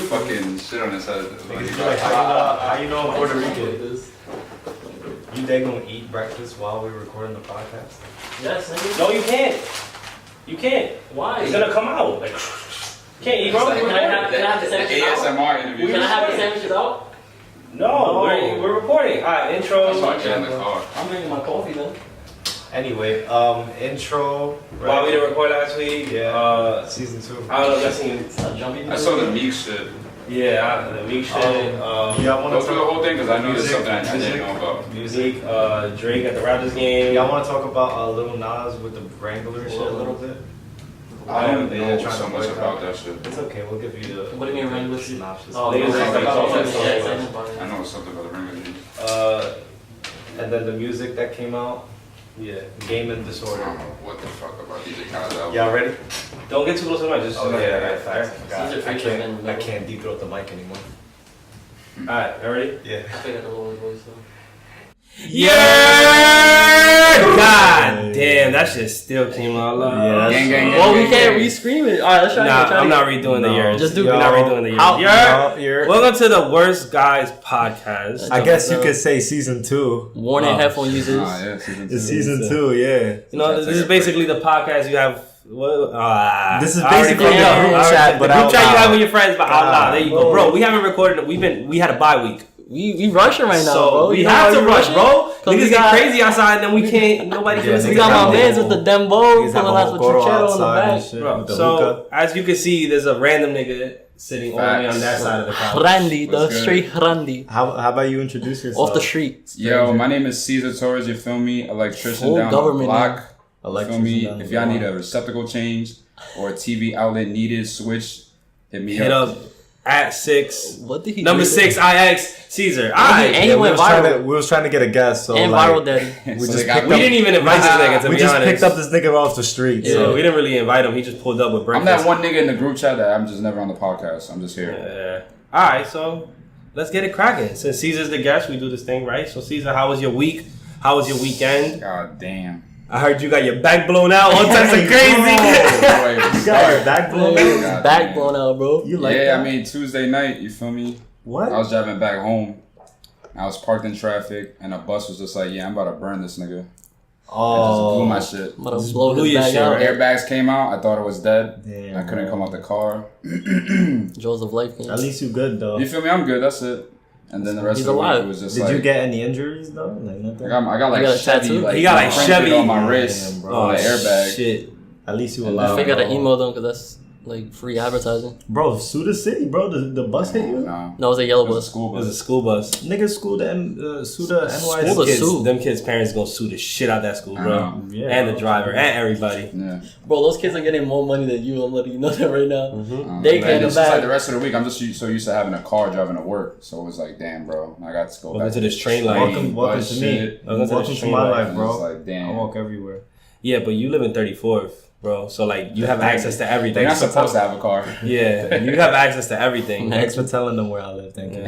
fucking shit on his head. How you know I'm Puerto Rican? You they gonna eat breakfast while we're recording the podcast? Yes, nigga. No, you can't. You can't. Why? It's gonna come out. Like, can't eat, bro. Can I have the sandwiches out? ASMR interview. Can I have the sandwiches out? No, we're recording. Alright, intro. That's why I get in the car. I'm drinking my coffee then. Anyway, intro. Right? While we didn't record last week. Yeah. Season 2. I don't know if that's seen. I saw the Meek shit. Yeah, the Meek shit. Y'all wanna Go through the whole thing because I knew there's music? something I didn't know about. Music. Drake at the Raptors game. Y'all want to talk about Lil Nas with the Wrangler shit a little bit? I don't They're know trying so to much boycott. about that shit. It's okay. We'll give you the. What do you mean Wrangler shit? synopsis. Oh, Niggas Wrangler. like that. I know something about the ring. And then the music that came out. Yeah. Game and I Disorder. don't know what the fuck about these accounts. Y'all ready? Don't get too close to the mic. Just I can't deep throat the mic anymore. Alright, ready? Yeah. I think I got the lower voice though. Yeah! God damn, that shit still came out loud. Yeah, Gang, gang, gang. Well, we can't re-scream it. Alright, let's try Nah, it. I'm not redoing the years. Just do We're not redoing the years. You're. Welcome to the Worst Guys podcast. I guess you could say season 2. Warning headphone users. Yeah, season 2. It's season 2, yeah. You know, this is basically the podcast you have. This is I already basically fucked up. the group I already- chat, the but group out chat you loud. have with your friends, but out loud. There you go, bro. bro. We haven't recorded. We had a bye week, We rushing right now, so bro. we You know have why to we rush, rushing? bro. 'Cause Niggas we get got- crazy outside, and then we can't. Nobody can listen We to got my the mans with the Dembo, pulling us with Chuchero on the back. Bro, so as you can see, there's a random nigga sitting all the way on that side of the couch. Randy, the What's good? straight Randy. How about you introduce yourself? Off the street. Yo, my name is Caesar Torres. You feel me? Electrician Full down government the block. You feel me? down the If y'all block. need a receptacle change or a TV outlet needed switch, hit me Hit up. up at 6. What did he Number do? 6 IX Caesar. And Alright. he went viral. We was trying to get a guest, so And like, viral daddy. we So just they got- picked We up. didn't even invite this nigga to We be just honest. picked up this nigga off the street. Yeah, So we didn't really invite him. He just pulled up with I'm breakfast. that one nigga in the group chat that I'm just never on the podcast. I'm just here. Yeah. Alright, so let's get it cracking. Since Caesar's the guest, we do this thing, right? So Caesar, how was your week? How was your weekend? God damn. I heard you got your back blown out. All types of Hey, crazy. you got your back blown His out? back blown out, bro. You like yeah, that? I mean Tuesday night, you feel me? What? I was driving back home. I was parked in traffic, and a bus was just like, "Yeah, I'm about to burn this nigga." I just blew my shit. I'm about to blow blew his your back shit, out. right? Airbags came out. I thought it was dead. Damn, I couldn't bro. come out the car. Joseph Life game. At least you good though. You feel me? I'm good. That's it. And then the rest He's of the alive. week was just Did like you get any injuries though? Like nothing. I got like You got a Chevy. tattoo? Like, He got, like, imprinted Chevy. on my wrist. Damn, bro. Oh, the airbag. Shit. At least you And alive. I think I gotta bro. email them because that's like free advertising. Bro, sue the city, bro. The bus hit you. No, No, it was a yellow it was a bus. school It was a bus. school bus. Niggas sue the NYC. School to sue. Them kids' parents gonna sue the shit out that school, bro. Yeah. And the driver and everybody. Yeah. Bro, those kids are getting more money than you. I'm letting you know that right now. They Man, getting it's the just like bag. the rest of the week. I'm just so used to having a car driving to work, so it was like, damn, bro, I got to go Welcome back to this train line. Welcome bus to me. shit. Welcome Welcome to to my the life, And bro. it's like, damn. I walk everywhere. Yeah, but you live in 34th, bro. So like you have access to everything. They're not supposed to have a car. Yeah, you have access to everything. Thanks for telling them where I live. Thank you.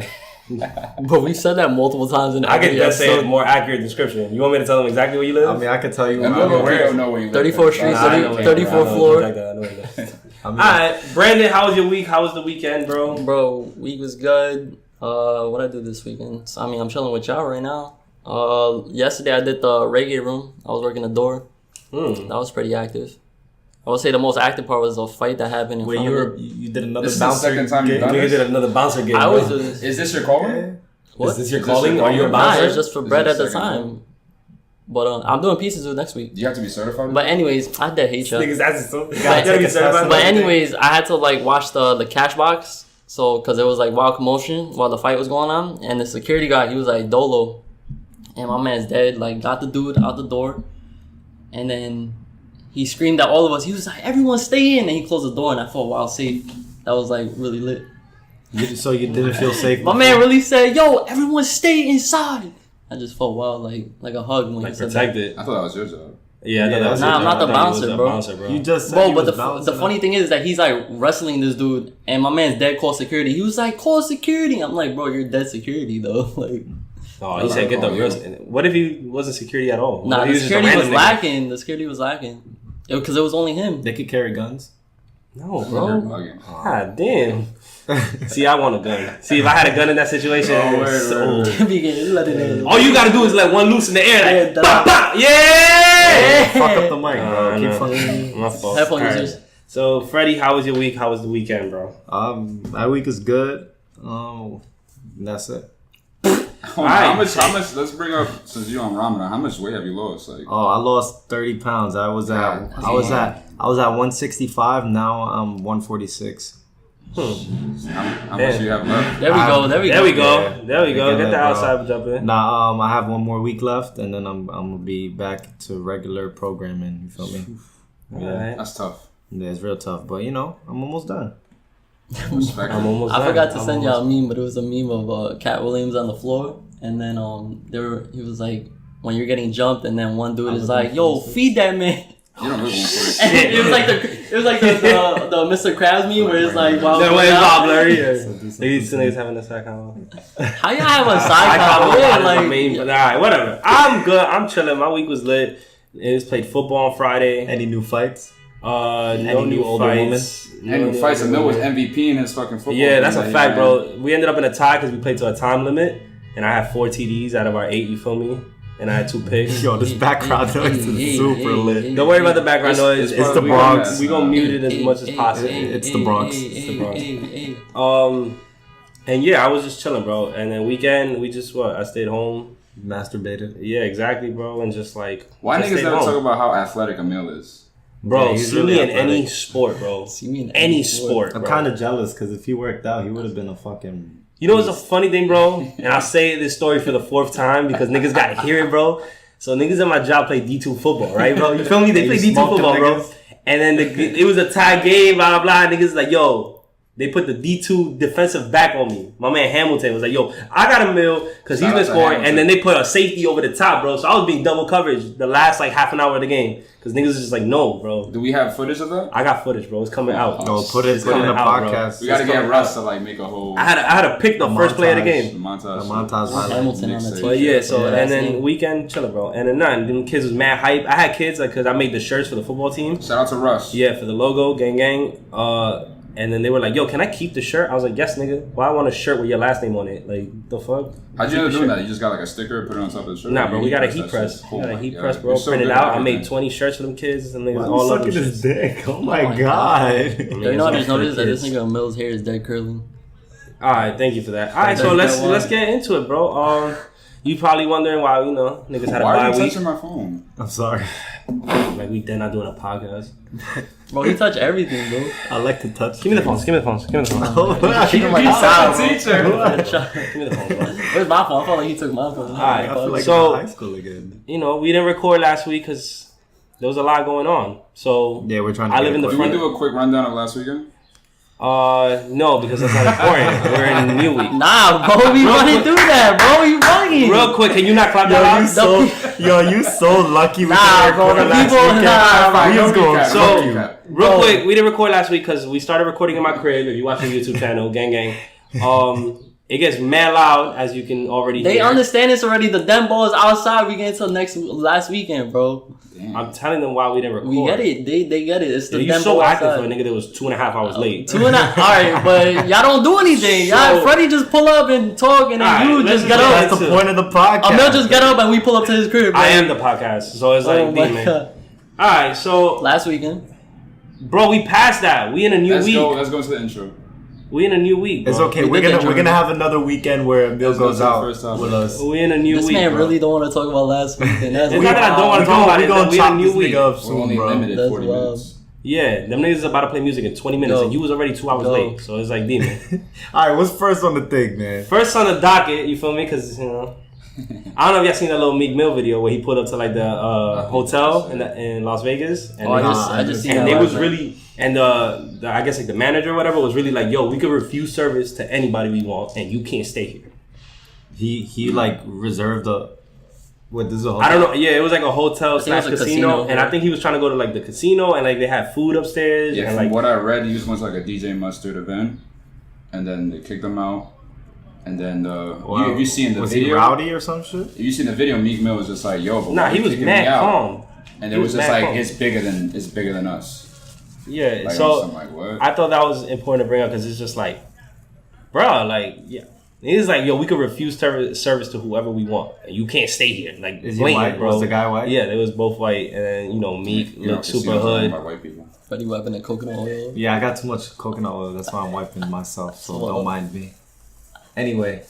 But we've said that multiple times in I could every just say a episode. more accurate description. You want me to tell them exactly where you live? I mean, I could tell you. And where I little live. kid don't know where you live. 34th Street, Nah, I know 34th where you live. floor. I know that. I mean, Alright, Brandon, how was your week? How was the weekend, bro? Bro, week was good. What I do this weekend? So, I mean, I'm chilling with y'all right now. Yesterday I did the reggae room. I was working the door. That was pretty active. I would say the most active part was a fight that happened in wait, front of me. you did another This is the bouncer second time you've gig? done Nigga this? did another bouncer game. I bro. always do this. Is this your calling? Yeah. What? Is this your Is this calling? your Are you a calling? Nah, bouncer? it's just for Is bread it at the second time. But I'm doing pieces with next week. Do you have to be certified? But anyways, I did hate y'all. Niggas asking something. You gotta take a test. But anyways, I had to like watch the cash box. So, cause it was like wild commotion while the fight was going on, and the security guy, he was like Dolo, and my man's dead. Like got the dude out the door, and then he screamed at all of us. He was like, "Everyone stay in!" And he closed the door, and I felt wild safe. That was like really lit. So you didn't feel safe? My man really said, "Yo, everyone stay inside." I just felt wild, like a hug when Like he said protected. I thought that was your job. Yeah, I thought that was Nah, your I'm not job. the I thought he was bouncer, a bro. bouncer, bro. You just said Bro, you but was the bouncing funny thing is that he's like wrestling this dude, and my man's dead. Call security. He was like, "Call security." I'm like, "Bro, you're dead security though." Like, Oh, he said get the real. What if he wasn't security at all? nah, What if he the just a security was random nigga? lacking. The security was lacking because it was only him. They could carry guns. No, You're bro. bugging. God damn. See, I want a gun. See, if I had a gun in that situation, all you gotta do is let one loose in the air. Like, pop, pop. Yeah! Fuck up the mic, bro. Keep fucking. My fault. Headphone All users. So, Freddy, how was your week? How was the weekend, bro? My week is good. That's it. How much? Let's bring up, since you're on Ramadan, how much weight have you lost? Like, I lost 30 pounds. I was at 165. Now I'm 146. how much do you have left? There we go. There we go. Get the outside jumping. Nah, I have one more week left, and then I'm gonna be back to regular programming. You feel me? Yeah. That's tough. Yeah, it's real tough, but I'm almost done. Respect. I'm almost I done. forgot to send y'all a meme, but it was a meme of Cat Williams on the floor, and then he was like, when you're getting jumped, and then one dude is like, "Yo, feed that man." You don't look 146. And it was like the Mr. Krabs meme where it's like, wow, That way wow. Bob Larry. These niggas having a side combo. How y'all have a side combo? Yeah, Like, but alright, whatever. I'm good. I'm chilling. My week was lit. It was played football on Friday. Any new fights? No new new older fights. And fights, and Mill was MVP in his fucking football. Yeah, that's a game. fact, bro. We ended up in a tie because we played to a time limit, and I had 4 TDs out of our 8. You feel me? And I had 2 picks. Yo, this background noise is super lit. Don't worry about the background noise. It's the Bronx. We gonna mute it as much as possible. It's the Bronx. And yeah, I was just chilling, bro. And then weekend, I stayed home. Masturbated. Yeah, exactly, bro. And just like, Why just niggas stayed never home. talk about how athletic Emil is? Bro, Yeah, he's see really me in athletic. any sport, bro. See me in any sport, I'm bro. kind of jealous because if he worked out, he would have been a fucking. You know what's a funny thing, bro? And I'll say this story for the 4th time because niggas gotta hear it, bro. So niggas at my job play D2 football, right, bro? You feel me? They play D2 smoke them football, bro. niggas? And then it was a tie game, blah, blah, blah. Niggas like, yo, they put the D2 defensive back on me. My man Hamilton was like, yo, I got a Mill because he's Shout been out to scoring. Hamilton. And then they put a safety over the top, bro. So I was being double coverage the last like half an hour of the game because niggas was just like, no, bro. Do we have footage of that? I got footage, bro. It's coming out. No, put it in the coming out, bro. podcast. We gotta It's get coming Russ to like make a whole I had to pick the first play of the the game. montage. The montage highlight. Hamilton on the Mixtape. team. But yeah, so Yeah, and that's then it. weekend chilling, bro. And then them kids was mad hype. I had kids like because I made the shirts for the football team. Shout out to Russ. Yeah, for the logo, gang. And then they were like, "Yo, can I keep the shirt?" I was like, "Yes, nigga. Why I want a shirt with your last name on it? Like the fuck?" How'd you end up Keep the doing shirt. that? You just got like a sticker, put it on top of the shirt? Nah, bro, we got a heat that press. shit? We got Oh a my heat God. press, bro. You're so Print it good out. at I made everything. 20 shirts for them kids. And niggas Why all you love sucking them his shits. dick? Oh my my god. You know, I just noticed that this nigga Mill's hair is dead curly. All right, thank you for that. All right, so let's get into it, bro. You probably wondering why niggas had a Why are bye you week. touching my phone? I'm sorry. Like they're not doing a podcast. Bro, he touch everything, bro. I like to touch. Give me the phones. Give me the phones. Give me the phones. Oh, Treat him like a child, bro. teacher. Give me the phones, bro. Where's my phone? I felt like he took my phone. Alright, I feel like So- I'm in high school again. We didn't record last week because there was a lot going on. So Yeah, we're trying to. I get live in the it Can quick. we do a quick rundown of last weekend? no, because that's not important. We're in new week. Nah, bro, we running through that, bro. You bugging. Real quick, can you not clap that Yo, out? you so lucky we Nah, didn't bro, record the last people- weekend. nah, We no was going recap, So- fuck you. recap. Real Bro. quick, we didn't record last week because we started recording in my crib. If you watch the YouTube channel, gang. It gets mad loud, as you can already They hear. understand this already. The dem ball is outside. We get until last weekend, bro. Damn. I'm telling them why we didn't record. We get it. They get it. It's the You're dem so ball active for a outside. nigga that was 2.5 hours late. 2.5. Alright, but y'all don't do anything. Y'all, So- Freddie just pull up and talk, and then Alright, you let's just get just up. That's the point of the podcast. Amel just get up and we pull up to his crib. I bro. am the podcast, so it's like, Oh my demon. God. Alright, so, Last weekend. bro, we passed that. We in a new Let's week. go. Let's go to the intro. We in a new week, bro. It's okay. We We're did that gonna journey. have another weekend where Emil Let's go goes to the out first topic. with us. We in a new This week, man bro. really don't want to talk about last weekend. That's It's not that I don't want to talk about it. We're gonna We in a chop new this week. nigga up We're soon, only bro. limited That's 40 wild. minutes. Yeah, them niggas is about to play music in 20 minutes, Go. and you was already 2 hours Go. late. So it's like, demon. All right, what's first on the thing, man? First on the docket, you feel me? Because, I don't know if y'all seen that little Meek Mill video where he pulled up to like the hotel in Las Vegas. And Oh, they- I just seen and that they was last night. really, and the I guess like the manager or whatever was really like, yo, we could refuse service to anybody we want, and you can't stay here. He like reserved a. What this is a hotel? I don't know. Yeah, it was like a hotel I think it slash was a casino, casino, and yeah. I think he was trying to go to like the casino, and like they had food upstairs, Yeah, and from like what I read, he just went to like a DJ Mustard event, and then they kicked him out. And then Wow. if you see in the was video, he rowdy or some shit? if you see in the video, Meek Mill was just like, "Yo, but nah, why he you was kicking me mad out?" calm. And He it was was just mad like calm. it's bigger than us. Yeah, Like, so I'm like, what? I thought that was important to bring up because it's just like, bro, like, yeah. It's like, yo, we could refuse service to whoever we want. And you can't stay here. Like, Is he white? bro. Was the guy white? Yeah, they was both white. And then, you know, Meek looked super hood. White people. Freddy wiping the coconut oil. Yeah, I got too much coconut oil. That's why I'm wiping myself. So don't mind me. Anyway.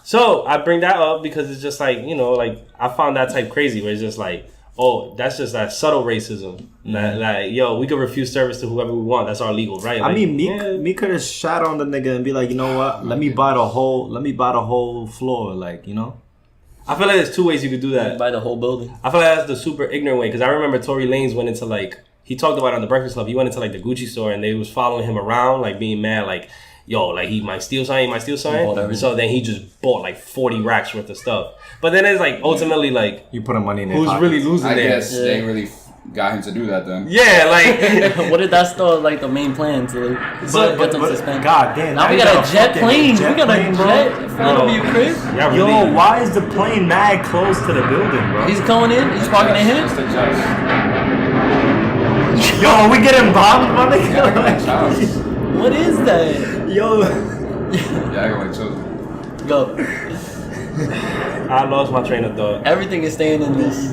So I bring that up because it's just like, you know, like I found that type crazy where it's just like, oh, that's just that subtle racism. That, like, yo, we could refuse service to whoever we want. That's our legal right. Like, I mean, Meek could have shot on the nigga and be like, you know what? Let me buy the whole floor. Like, you know. I feel like there's two ways you could do that. Buy the whole building. I feel like that's the super ignorant way because I remember Tory Lanez went into like, he talked about it on the Breakfast Club. He went into like the Gucci store and they was following him around, like being mad, like, yo, like he might steal something, So then he just bought like 40 racks worth of stuff. But then it's like ultimately like, you put money in their who's pockets. really losing I there? guess they really got him to do that then. Yeah, like What if that's still like the main plan to like, get them suspended? God damn. Now we got a jet plane. We got a jet flying over your crib. yeah, Yo, really. why is the plane mad close to the building, bro? He's going in. He's parking in It's here. the judge. Yo, are we getting bombed, my Yeah, I got like nigga? children. What is that? Yo. Yeah, I got like children. Go. I lost my train of thought. Everything is staying in this.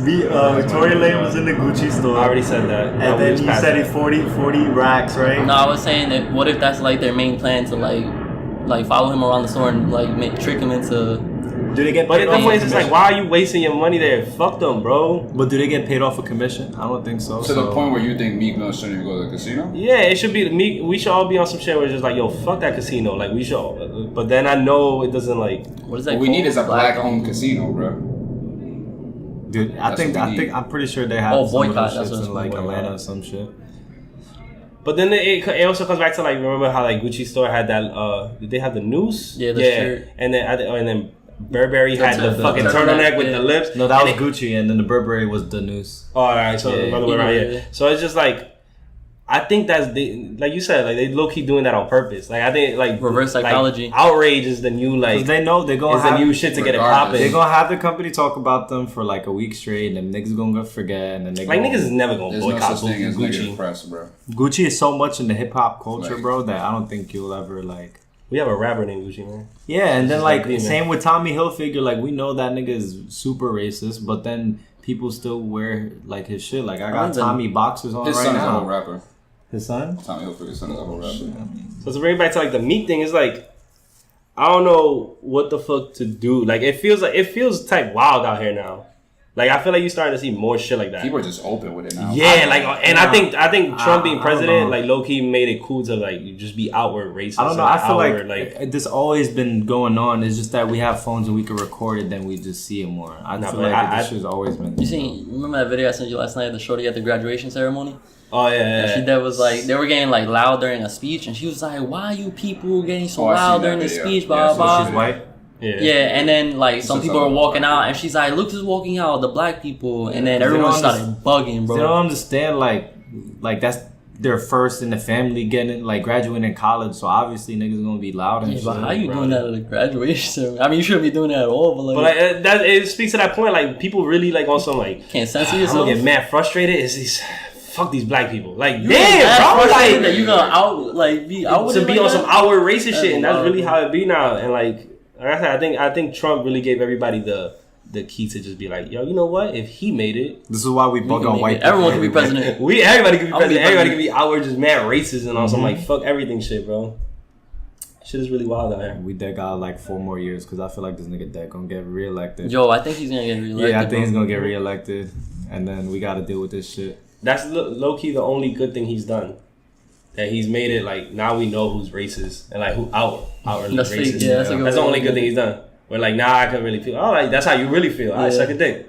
Tory Lane was in the Gucci store. I already said that. And then you said it 40 racks, right? No, I was saying that. What if that's like their main plan to like follow him around the store and like trick him into. Do they get But paid at off that for point, it's just like, commission? why are you wasting your money there? Fuck them, bro. But do they get paid off for commission? I don't think so. To the point where you think Meek Mill shouldn't even go to the casino? Yeah, it should be me. We should all be on some shit where it's just like, yo, fuck that casino. Like we should. But then I know it doesn't like. What is that? What we called? need is a black-owned casino, bro. Dude, That's what we need. I'm pretty sure they have Oh, some of boycott, those that's what shits it's in like called, Atlanta boycott. or some shit. But then it also comes back to like, remember how like Gucci store had that? Did they have the noose? Yeah, the shirt. And then Burberry had the the fucking turtleneck, turtleneck with yeah. the lips. No, that was And Gucci, and then the Burberry was the news. Oh, all right, so Yeah, the other way around, yeah. yeah. So it's just like, I think that's like you said, like they low key doing that on purpose. Like I think like Reverse psychology. Like, outrage is the new like. Because they know they're gonna Is the have new shit to get it regardless. popping. they're gonna have the company talk about them for like a week straight, and niggas gonna forget, and then they Like gonna, niggas is never gonna There's no boycott such thing as negative Gucci. press, bro. Gucci is so much in the hip hop culture, Like- bro, that I don't think you'll ever like. We have a rapper named Gucci, man. Yeah, and then is like like me, man. same with Tommy Hilfiger, like we know that nigga is super racist, but then people still wear like his shit. Like I got even- Tommy boxers on His right son is a whole now. rapper. His son? Tommy Hilfiger's son is a whole rapper. So to bring it back to like the Meek thing, it's like I don't know what the fuck to do. Like it feels type wild out here now. Like I feel like you're starting to see more shit like that. People are just open with it now. Yeah, I think Trump being I don't president, know. like low key made it cool to like you just be outward racist. I don't know. and I feel outward, like this always been going on. It's just that we have phones and we can record it, then we just see it more. I Nah, feel but like I- this shit's always been. You remember that video I sent you last night of the shorty at the graduation ceremony? oh yeah, And yeah. she that was like they were getting like loud during a speech, and she was like, "Why are you people getting so Oh, I loud seen that during the video. speech?" Yeah, Blah so blah. She's white. Yeah, and then like some said people were something walking about out, and she's like, "Look who's walking out, the black people," and then They everyone don't started bugging, They don't bro. understand like that's their first in the family getting like graduating college, so obviously niggas gonna be loud and Yeah, shit. but how you bro. doing that at a graduation ceremony? I mean, you shouldn't be doing that at all, but like, But like that, it speaks to that point. Like people really like on some like can't censor I'm yourself. gonna get mad frustrated. It's these fuck these black people. Like You ain't damn, that bro, frustrated like that you gonna out like be out with to it be like on that? some outward racist shit, and that's wild, really bro. how it be now. And like I said, I think Trump really gave everybody the key to just be like, yo, you know what? If he made it, This is why we We bug can on make white it. people. Everyone can be president. everybody can be I'll be president. Everybody president. can be outward just mad racist and on some like fuck everything shit, bro. Shit is really wild out here. We dead got like 4 more years because I feel like this nigga dead gonna get reelected. Yo, I think he's gonna get reelected. Yeah, I think he's bro. gonna get reelected, and then we gotta deal with this shit. That's low key the only good thing he's done. That he's made it like now we know who's racist and like who outwardly That's racist. fake, yeah, that's a good That's the way only to good do thing it. he's done. Where like now I can really feel. Oh, like that's how you really feel. I Yeah. suck a dick.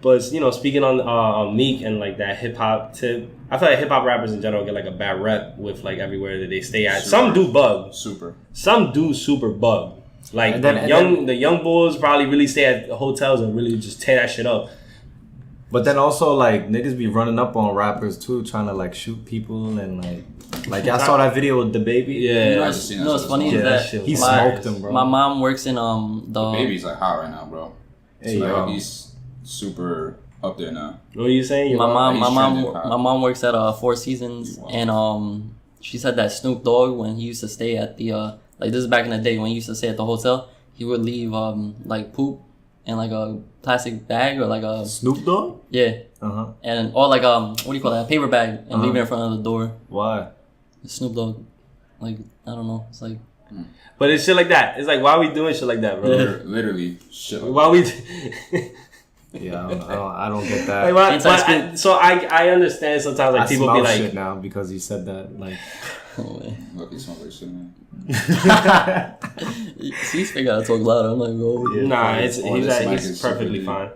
But you know, speaking on Meek and like that hip hop tip, I feel like hip hop rappers in general get like a bad rep with like everywhere that they stay at. Super. Some do bug. Super. Some do super bug. Like And then- the young bulls probably really stay at hotels and really just tear that shit up. But then also like niggas be running up on rappers too, trying to like shoot people and like y'all saw that video with the baby. Yeah. You know I what's, just seen you that know what's shit. funny Yeah, is that that shit was He fire. smoked him, bro. my mom works in the Baby's like hot right now, bro. Hey, So, like, yo. he's super up there now. What are you saying? My trending, mom works at Four Seasons, and she said that Snoop Dogg, when he used to stay at the like, this is back in the day when he used to stay at the hotel, he would leave like poop in like a plastic bag or like a Snoop Dogg. Yeah. And or like what do you call that? A paper bag, and leave it in front of the door. Why? Snoop Dogg, like, I don't know. It's like. But it's shit like that. It's like, why are we doing shit like that, bro? Literally shit. Like why we? Yeah, I don't get that. Like, I understand sometimes like I people smell be like shit now because he said that. Like, look, he smells like shit, man. He's figured out to talk louder. I'm like, oh, nah, he's perfectly fine.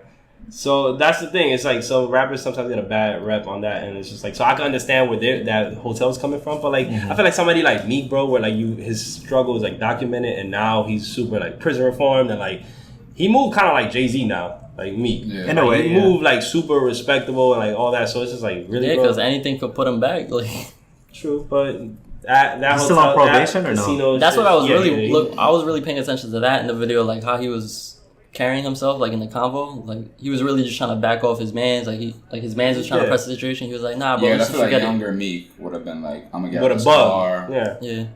So that's the thing. It's like, so rappers sometimes get a bad rep on that, and it's just like, so I can understand where that hotel's coming from, but like, I feel like somebody like Meek, bro, where like his struggle is like documented, and now he's super like prison reformed, and like he moved kind of like Jay-Z now, like Meek. Yeah. In a way, he moved like super respectable and like all that. So it's just like really, because anything could put him back. Like, true, but that he's still on probation or no? That's what I was I was really paying attention to that in the video, like how he was carrying himself, like in the convo, like he was really just trying to back off his man's, like his man's was trying to press the situation. He was like, nah, bro, yeah, let's that's just like forget younger Meek would have been like, I'm gonna get with this a bug. car. yeah.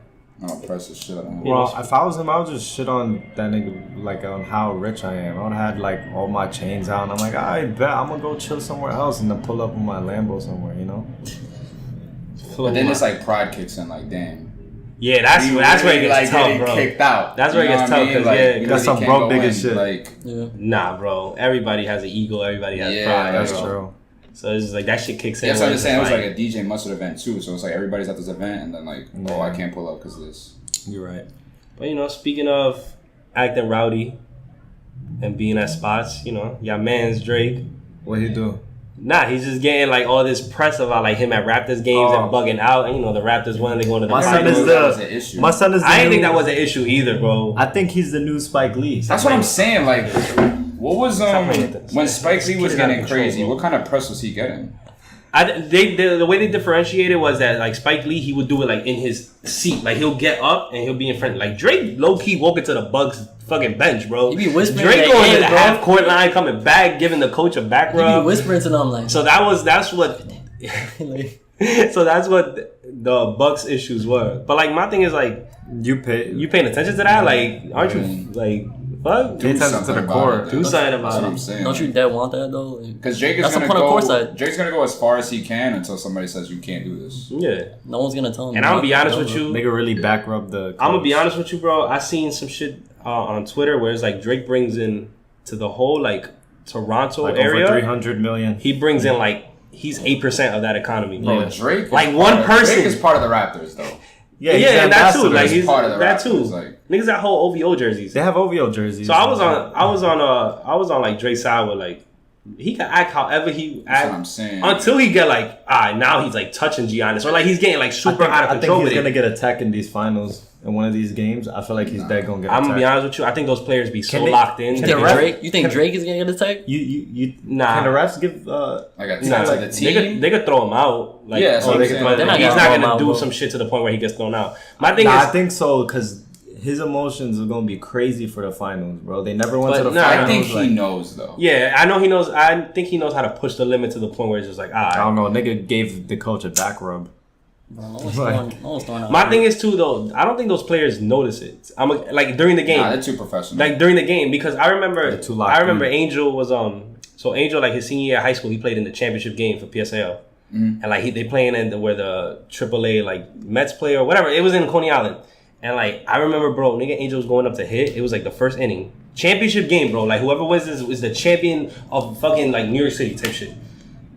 I'm gonna press this shit on. Well, if I was him, I would just shit on that nigga, like on how rich I am. I would have had like all my chains out, and I'm like, I bet I'm gonna go chill somewhere else and then pull up with my Lambo somewhere, you know. But then it's like pride kicks in, like, damn. Yeah, that's where it gets like tough, bro. Kicked out. That's where it gets tough, because like, you got some broke bigger shit. Like, nah, bro. Everybody has an ego. Everybody has Yeah, pride. That's bro. true. So it's just like that shit kicks in. that's what I'm saying. It was like like a DJ Mustard event too. So it's like everybody's at this event, and then like, oh, I can't pull up because of this. You're right. But you know, speaking of acting rowdy and being at spots, you know, your man's Drake. What he do? Nah, he's just getting like all this press about like him at Raptors games and bugging out. And you know, the Raptors won, they going to the finals. My son is the I didn't think that was an issue either, bro. I think he's the new Spike Lee. That's what I'm saying. Like, what was when Spike Lee was getting crazy? What kind of press was he getting? The way they differentiated was that like Spike Lee, he would do it like in his seat, like he'll get up and he'll be in front. Like Drake, low key walking to the Bucks fucking bench, bro. He be whispering. Drake going to the half court line, coming back, giving the coach a back rub. He be whispering to them like. So that's what. So that's what the Bucks issues were. But like my thing is like, you paying attention to that? Like, aren't you like? Fuck. Pay attention to the core. Do something about it. That's what I'm saying. Don't you dead want that though? Because Drake is gonna go. Drake's gonna go as far as he can until somebody says you can't do this. Yeah. No one's gonna tell him. And I'm gonna be honest with you. Nigga really back rub the. Coach. I'm gonna be honest with you, bro. I seen some shit on Twitter where it's like Drake brings in to the whole like Toronto like area. Over 300 million. He brings in like he's 8% of that economy. Bro, Drake. Like one person. Drake is part of the Raptors though. Yeah, and that too. Like he's part of the that Raptors, too. Like, niggas got whole OVO jerseys. They have OVO jerseys. So I was on like Drake's side with like he can act however he act. That's what I'm saying. Until he get like now he's like touching Giannis or like he's getting like super out of control. I think he's gonna get attacked in these finals in one of these games. I feel like he's dead gonna get attacked. I'm gonna be honest with you. I think those players be locked in. You think Drake is gonna get attacked? Nah. Can the refs give like a tip to the team? They could throw him out. Like, yeah, so he's not gonna do some shit to the point where he gets thrown out. My thing is, I think so because his emotions are gonna be crazy for the finals, bro. They never went to the finals. I think he knows though. Yeah, I know he knows. I think he knows how to push the limit to the point where it's just like, I don't know. Nigga gave the coach a back rub. My thing is too though. I don't think those players notice it. Like during the game. Nah, they're too professional. Like during the game because I remember Angel was So Angel, like his senior year of high school, he played in the championship game for PSAL. And like they playing in where the AAA like Mets play or whatever. It was in Coney Island. And like I remember, bro, nigga Angel was going up to hit. It was like the first inning. Championship game, bro. Like whoever wins this is the champion of fucking like New York City type shit.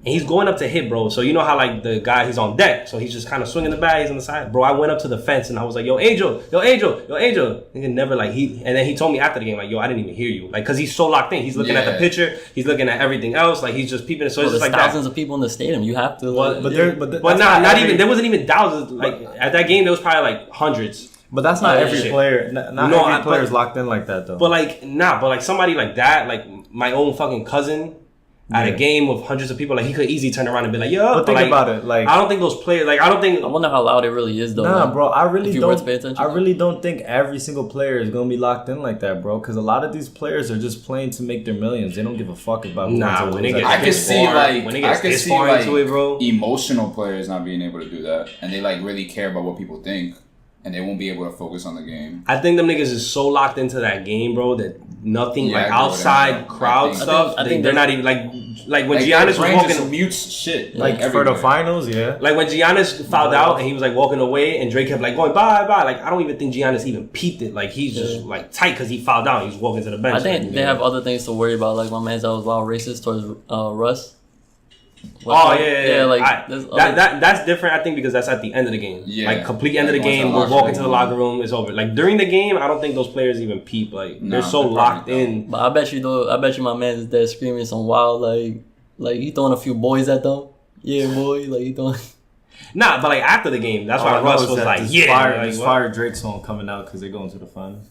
And he's going up to hit, bro. So you know how like the guy, he's on deck. So he's just kind of swinging the bat. He's on the side. Bro, I went up to the fence and I was like, yo, Angel. Nigga never like, and then he told me after the game, like, yo, I didn't even hear you. Like, cause he's so locked in. He's looking at the pitcher. He's looking at everything else. Like, he's just peeping. So it's just like thousands of people in the stadium. You have to. Not even, there wasn't even thousands. Like, at that game, there was probably like hundreds. But that's not every player. Not every player is locked in like that, though. But like, but like somebody like that, like my own fucking cousin, at a game with hundreds of people, like he could easily turn around and be like, "Yo." But think like, about it, like I don't think those players, like I don't think. I wonder how loud it really is though. Nah, like, bro, I really don't. pay attention. I really don't think every single player is gonna be locked in like that, bro. Because a lot of these players are just playing to make their millions. They don't give a fuck about. Nah, when they get I can see like into it, bro. Emotional players not being able to do that, and they like really care about what people think, and they won't be able to focus on the game. I think them niggas is so locked into that game, bro, that nothing like outside crowd stuff. I think they're not even like when Giannis was walking. Mutes shit like for the finals, yeah. Like when Giannis fouled out and he was like walking away, and Drake kept like going bye. Like I don't even think Giannis even peeped it. Like he's just like tight because he fouled out. He's walking to the bench. I think they have other things to worry about. Like my man's that was wild racist towards Russ. Yeah. Like that's different. I think because that's at the end of the game. Yeah. Like complete end of the game. We're walking to the locker room. It's over. Like during the game, I don't think those players even peep. Like they're so locked in. But I bet you though. I bet you my man is there screaming some wild like he throwing a few boys at them. Yeah, boy. Like he throwing. Nah, but like after the game, that's why Russ was like, yeah. Fire Drake song coming out because they're going to the finals.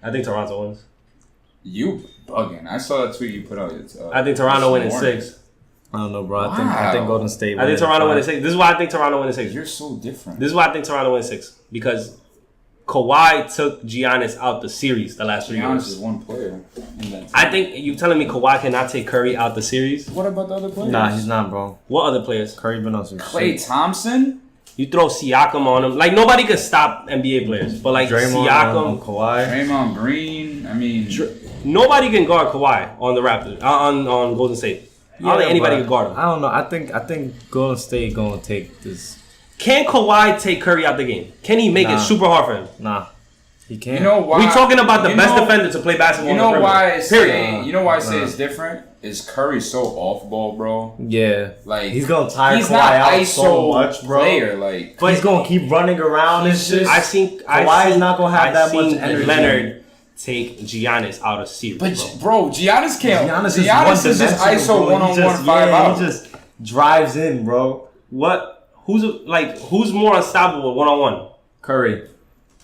I think Toronto wins. You bugging. I saw that tweet you put out. I think Toronto win in 6. I don't know, bro. I think Golden State I think Toronto win in 6. This is why I think Toronto win in 6. You're so different. This is why I think Toronto win in 6. Because Kawhi took Giannis out the series the last 3 years. Giannis is one player. I think you telling me Kawhi cannot take Curry out the series? What about the other players? Nah, he's not, bro. What other players? Curry been on some Klay Thompson? You throw Siakam on him. Like, nobody could stop NBA players. But, like, Draymond Siakam. Kawhi. Draymond Green. I mean... Nobody can guard Kawhi on the Raptors. On Golden State. I don't think anybody can guard him. I don't know. I think Golden State gonna take this. Can Kawhi take Curry out the game? Can he make it super hard for him? Nah. He can't. You know why? We talking about the best defender to play basketball. You know why I say... You know why I say Nah. it's different? Is Curry so off ball, bro? Yeah. Like he's gonna tire he's Kawhi not out ISO so much, bro. Player, like, but he's gonna keep running around and shit. Kawhi is not gonna have that much energy. Leonard take Giannis out of series. But bro, Giannis can't. Giannis is just ISO 1-on-1 5 out. He just drives in, bro. What? Who's more unstoppable 1-on-1? Curry.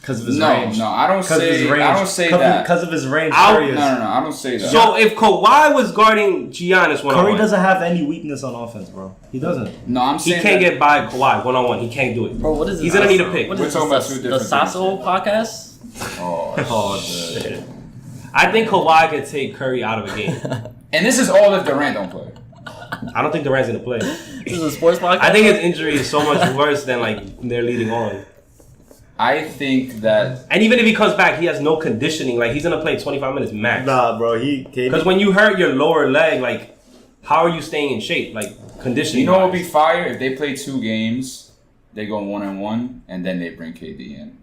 Because of his range. No, I don't say that. Because of his range. No, I don't say that. So if Kawhi was guarding Giannis 1-on-1, Curry doesn't have any weakness on offense, bro. He doesn't. No, I'm saying he can't get by Kawhi 1-on-1. He can't do it. Bro, what is this? He's gonna need a pick. We're talking about 2 different the Sasso podcast. Oh shit. I think Kawhi could take Curry out of a game. And this is all if Durant don't play. I don't think Durant's gonna play. This is a sports podcast. I think his injury is so much worse than like they're leading on. I think that, and even if he comes back, he has no conditioning. Like he's gonna play 25 minutes max. Nah, bro. Because when you hurt your lower leg, like how are you staying in shape? Like conditioning. You know what would be fire if they play 2 games, they go 1-on-1, and then they bring KD in,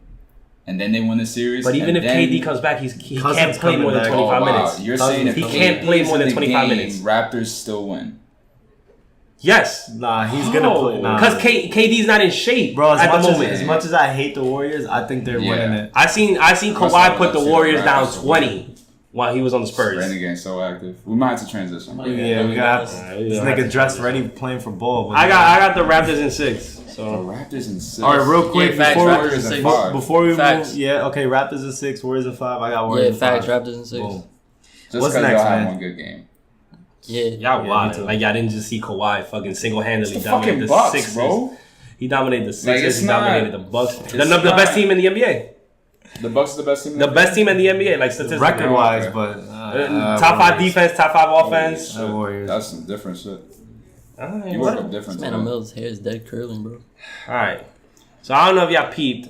and then they win the series. But even if KD comes back, he can't play more than 25 minutes. You're saying if he can't play more than 25 minutes, Raptors still win. Yes. Nah, he's gonna play. Nah. Because KD's not in shape, bro. At the moment, as much as I hate the Warriors, I think they're winning it. I seen Kawhi put the Warriors down 20 while he was on the Spurs. Brandon getting so active. We might have to transition. Yeah, we got this nigga dressed ready playing for ball. I got the Raptors in 6. So Raptors in 6. All right, real quick before we facts. move. Yeah, okay. Raptors in 6. Warriors in 5. I got Warriors in 5. Yeah, facts. Raptors in 6. Just because y'all had one good game. Yeah, y'all wild. Like y'all didn't just see Kawhi fucking single-handedly dominate the Bucks, Sixers, bro. He dominated the Sixers. He dominated the Bucks. The best team in the NBA. The Bucks are the best team. The best team in the NBA, like statistically, record-wise, but top 5 defense, top 5 offense. That's some different shit. Right, you woke up different. Man, Mill's hair is dead curling, bro. All right, so I don't know if y'all peeped.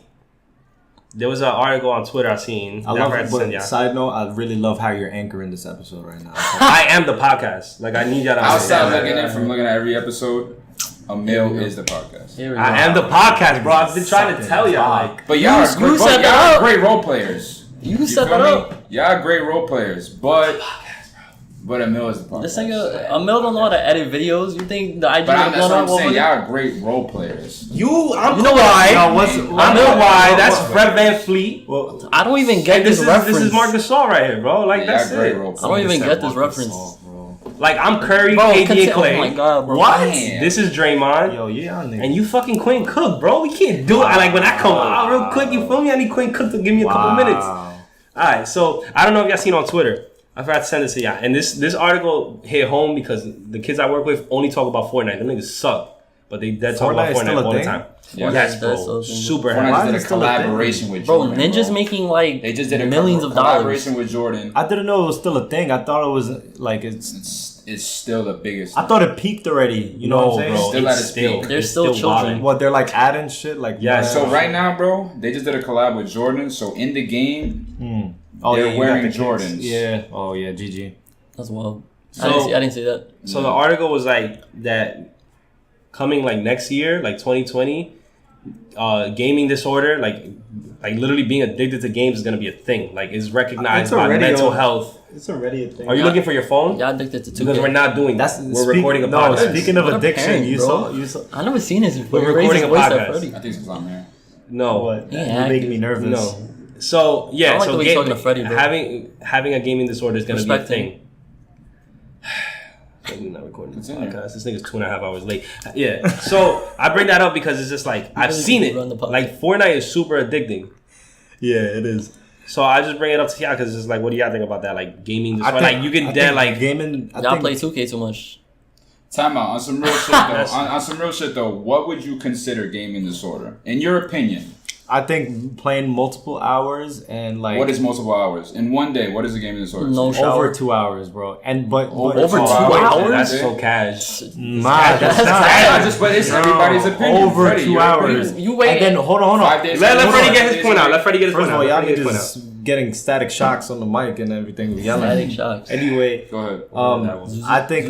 There was an article on Twitter I seen. Side note, I really love how you're anchoring this episode right now. I am the podcast. Like I need y'all to outside looking in from looking at every episode. Emil is the podcast. I am the podcast, bro. I've been trying to tell y'all. Like, but y'all are great role players. You set that up. Y'all are great role players, but Emil is the podcast. This nigga, Emil don't know how to edit videos. You think the IG but that's what I'm saying. Y'all are great role players. You know why? I know why. That's Fred Van Fleet. Well, I don't even get this reference. This is Marc Gasol right here, bro. Like that's it. I don't even get this reference. Like I'm Curry, KD, and Klay. Oh my god, bro. What? This is Draymond. Yo, yeah, and you fucking Quinn Cook, bro. We can't do it. Like when I come out real quick, you feel me? I need Quinn Cook to give me a couple minutes. All right, so I don't know if y'all seen on Twitter. I forgot to send this to y'all. And this article hit home because the kids I work with only talk about Fortnite. Them niggas suck. But they talk about Fortnite all the time. Yeah, yes, bro. Super Fortnite happy. did a collaboration with Bro, Jordan. Ninja's making like they just did a millions of collaboration dollars with Jordan. I didn't know it was still a thing. I thought it was like It's still the biggest. I thought it peaked already. You know what I'm saying? Bro, Still at its still, peak. They're still children. What, they're like adding shit? Like Yeah, So right now, bro, they just did a collab with Jordan. So in the game, Oh, they're yeah, you wearing got the kicks. Jordans. Yeah. Oh yeah, GG. That's wild. So- I didn't see that. So the article was like that coming like next year, like 2020, gaming disorder, like literally being addicted to games is gonna be a thing. Like it's recognized by mental health. It's already a thing. Are you looking for your phone? Y'all addicted to 2K. Because we're not doing that. We're recording a No, podcast. speaking of What a addiction, parent, you bro. saw. I never seen this before. We're He raised recording his a voice at podcast. Freddy. I think it's because I'm here. No. What? Yeah, You're making me nervous. No. So yeah, I don't like so the way you're talking to Freddy, bro. having a gaming disorder is gonna Respect be a him. thing. We're not recording this Continue. podcast. This nigga's 2.5 hours late. Yeah. So I bring that up because it's just like I've really seen need it. to run the podcast. Like Fortnite is super addicting. Yeah, it is. So I just bring it up to y'all because it's like, what do y'all think about that? Like gaming disorder. Like you can then like gaming. Y'all play 2K too much. Time out. On some real shit though. on some real shit though. What would you consider gaming disorder, in your opinion? I think playing multiple hours and like What is multiple hours in one day? What is a gaming disorder? No shower. over 2 hours, bro. And but Over 2 hours? hours? that's so cash. Nah, that's That's not. not just, but it's everybody's opinion. Over Freddie, 2 your hours. opinion. You wait. And then hold on. 5 days. Let Hold Freddie on. get his point out. Let Freddie get his First point of all, out. y'all Let Freddie get his niggas point out. getting static shocks on the mic and everything. Yelling. Static shocks. Anyway, Go ahead.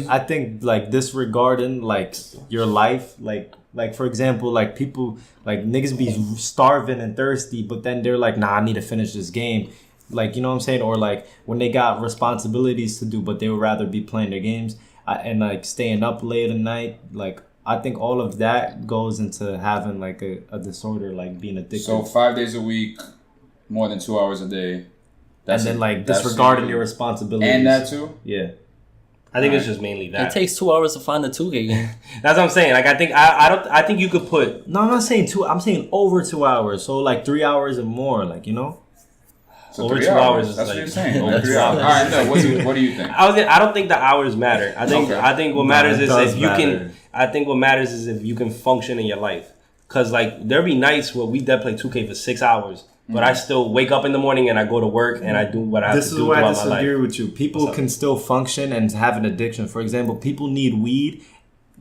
I think like disregarding like your life, like for example, like people like niggas be starving and thirsty, but then they're like, nah, I need to finish this game. Like, you know what I'm saying? Or like when they got responsibilities to do, but they would rather be playing their games and like staying up late at night. Like I think all of that goes into having like a disorder, like being addicted. So 5 days a week, more than 2 hours a day. And then like disregarding your responsibilities. And that too? Yeah. I think it's just mainly that. It takes 2 hours to find a 2K game. That's what I'm saying. Like I think you could put No, I'm not saying 2. I'm saying over 2 hours. So like 3 hours and more. Like, you know. So over 3 2 hours is That's like- what you're saying. Over That's 3 hours. fine. All right, no. What do you think? I don't think the hours matter. I think what Nah, matters it is does if you matter. can. I think what matters is if you can function in your life. Cause like there be nights where we dead play 2K for 6 hours, but I still wake up in the morning and I go to work and I do what I have This to is do where I throughout my disagree life. with you. People can still function and have an addiction. For example, people need weed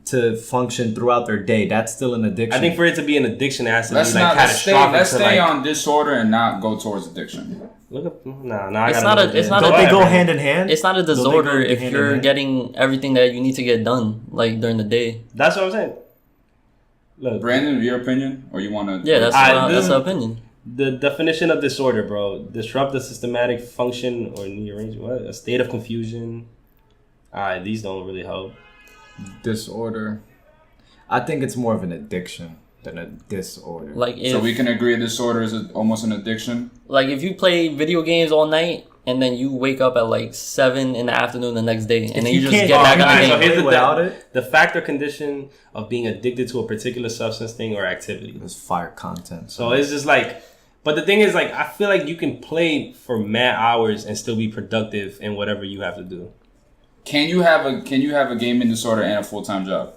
to function throughout their day. That's still an addiction. I think for it to be an addiction, it has to Let's be like not. Let's stay. catastrophic. Let's to, stay like, on disorder and not go towards addiction. Look up. Nah. I It's gotta not a- look it's at not it. don't a- they go ahead, hand in hand? It's not a Don't they go disorder if hand in you're hand? getting everything that you need to get done, like during the day. That's what I'm saying. Look, Brandon, your opinion, or you want to? Yeah, that's this- the opinion. the definition of disorder, bro. Disrupt the systematic function or rearrange what? A state of confusion. These don't really help. Disorder. I think it's more of an addiction than a disorder. Like if So we can agree disorder is almost an addiction. like if you play video games all night and then you wake up at like 7 in the afternoon the next day and then you just can't- get back you on the can't game. So here's the without thing. it? The fact or condition of being addicted to a particular substance, thing, or activity. There's fire content. So it's just like, but the thing is, like, I feel like you can play for mad hours and still be productive in whatever you have to do. Can you have a gaming disorder and a full-time job?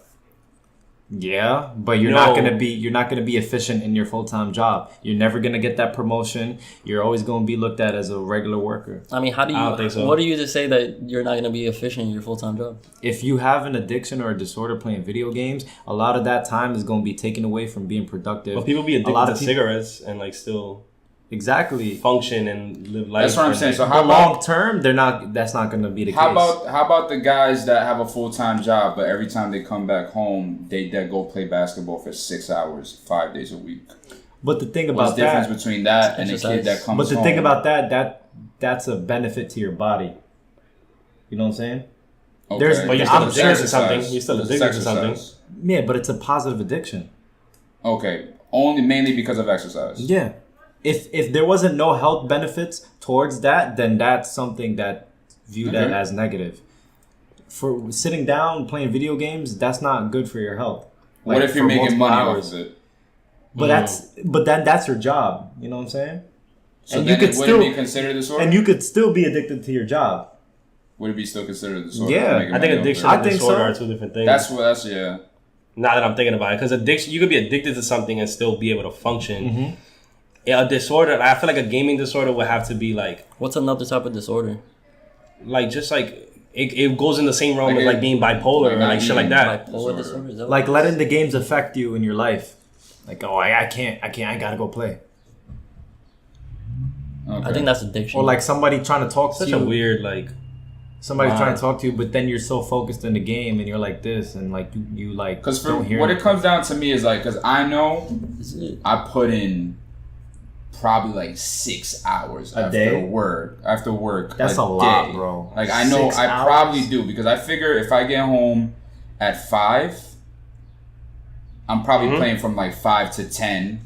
Yeah, but you're not gonna be efficient in your full-time job. You're never gonna get that promotion. You're always gonna be looked at as a regular worker. I mean, how do you? I don't think so. What do you to say that you're not going to be efficient in your full time job? If you have an addiction or a disorder playing video games, a lot of that time is gonna be taken away from being productive. But people be A addicted lot to of people- cigarettes and like still Exactly. function and live life. That's what I'm for, saying. like- So But how about long term, they're not. That's not gonna be the how case. about the guys that have a full-time job, but every time they come back home, they go play basketball for 6 hours, 5 days a week? But the thing What's about the difference that, between that and a Exercise. kid that comes but the home? thing about that's a benefit to your body. You know what I'm saying? Okay. there's- But you're I'm still addicted to exercise. something. You're still It's addicted to something. exercise. Yeah, but it's a positive addiction. Okay, mainly because of exercise. Yeah. If there wasn't no health benefits towards that, then that's something that viewed Okay. as negative. For sitting down playing video games, that's not good for your health. What Like, if you're for making multiple money hours. off of it? But then that's your job. You know what I'm saying? So And then you could it wouldn't still- be considered disorder? And you could still be addicted to your job. would it be still considered a disorder? Yeah. I think addiction and disorder are two different things. That's yeah. Now that I'm thinking about it, because addiction, you could be addicted to something and still be able to function. A disorder, I feel like a gaming disorder would have to be like. What's another type of disorder? Like just like it goes in the same realm as like being bipolar or like shit like that. Bipolar disorder. Like letting the games affect you in your life. Like, oh, I can't, I gotta go play. Okay. I think that's addiction. Or like somebody trying to talk to you. Such a weird like. Somebody's trying to talk to you, but then you're so focused in the game, and you're like this, and like you like. Because what it comes down to me is like, because I know I put in probably like 6 hours after work. That's a lot, bro. Like I know I probably do, because I figure if I get home at 5, I'm probably playing from like 5 to 10.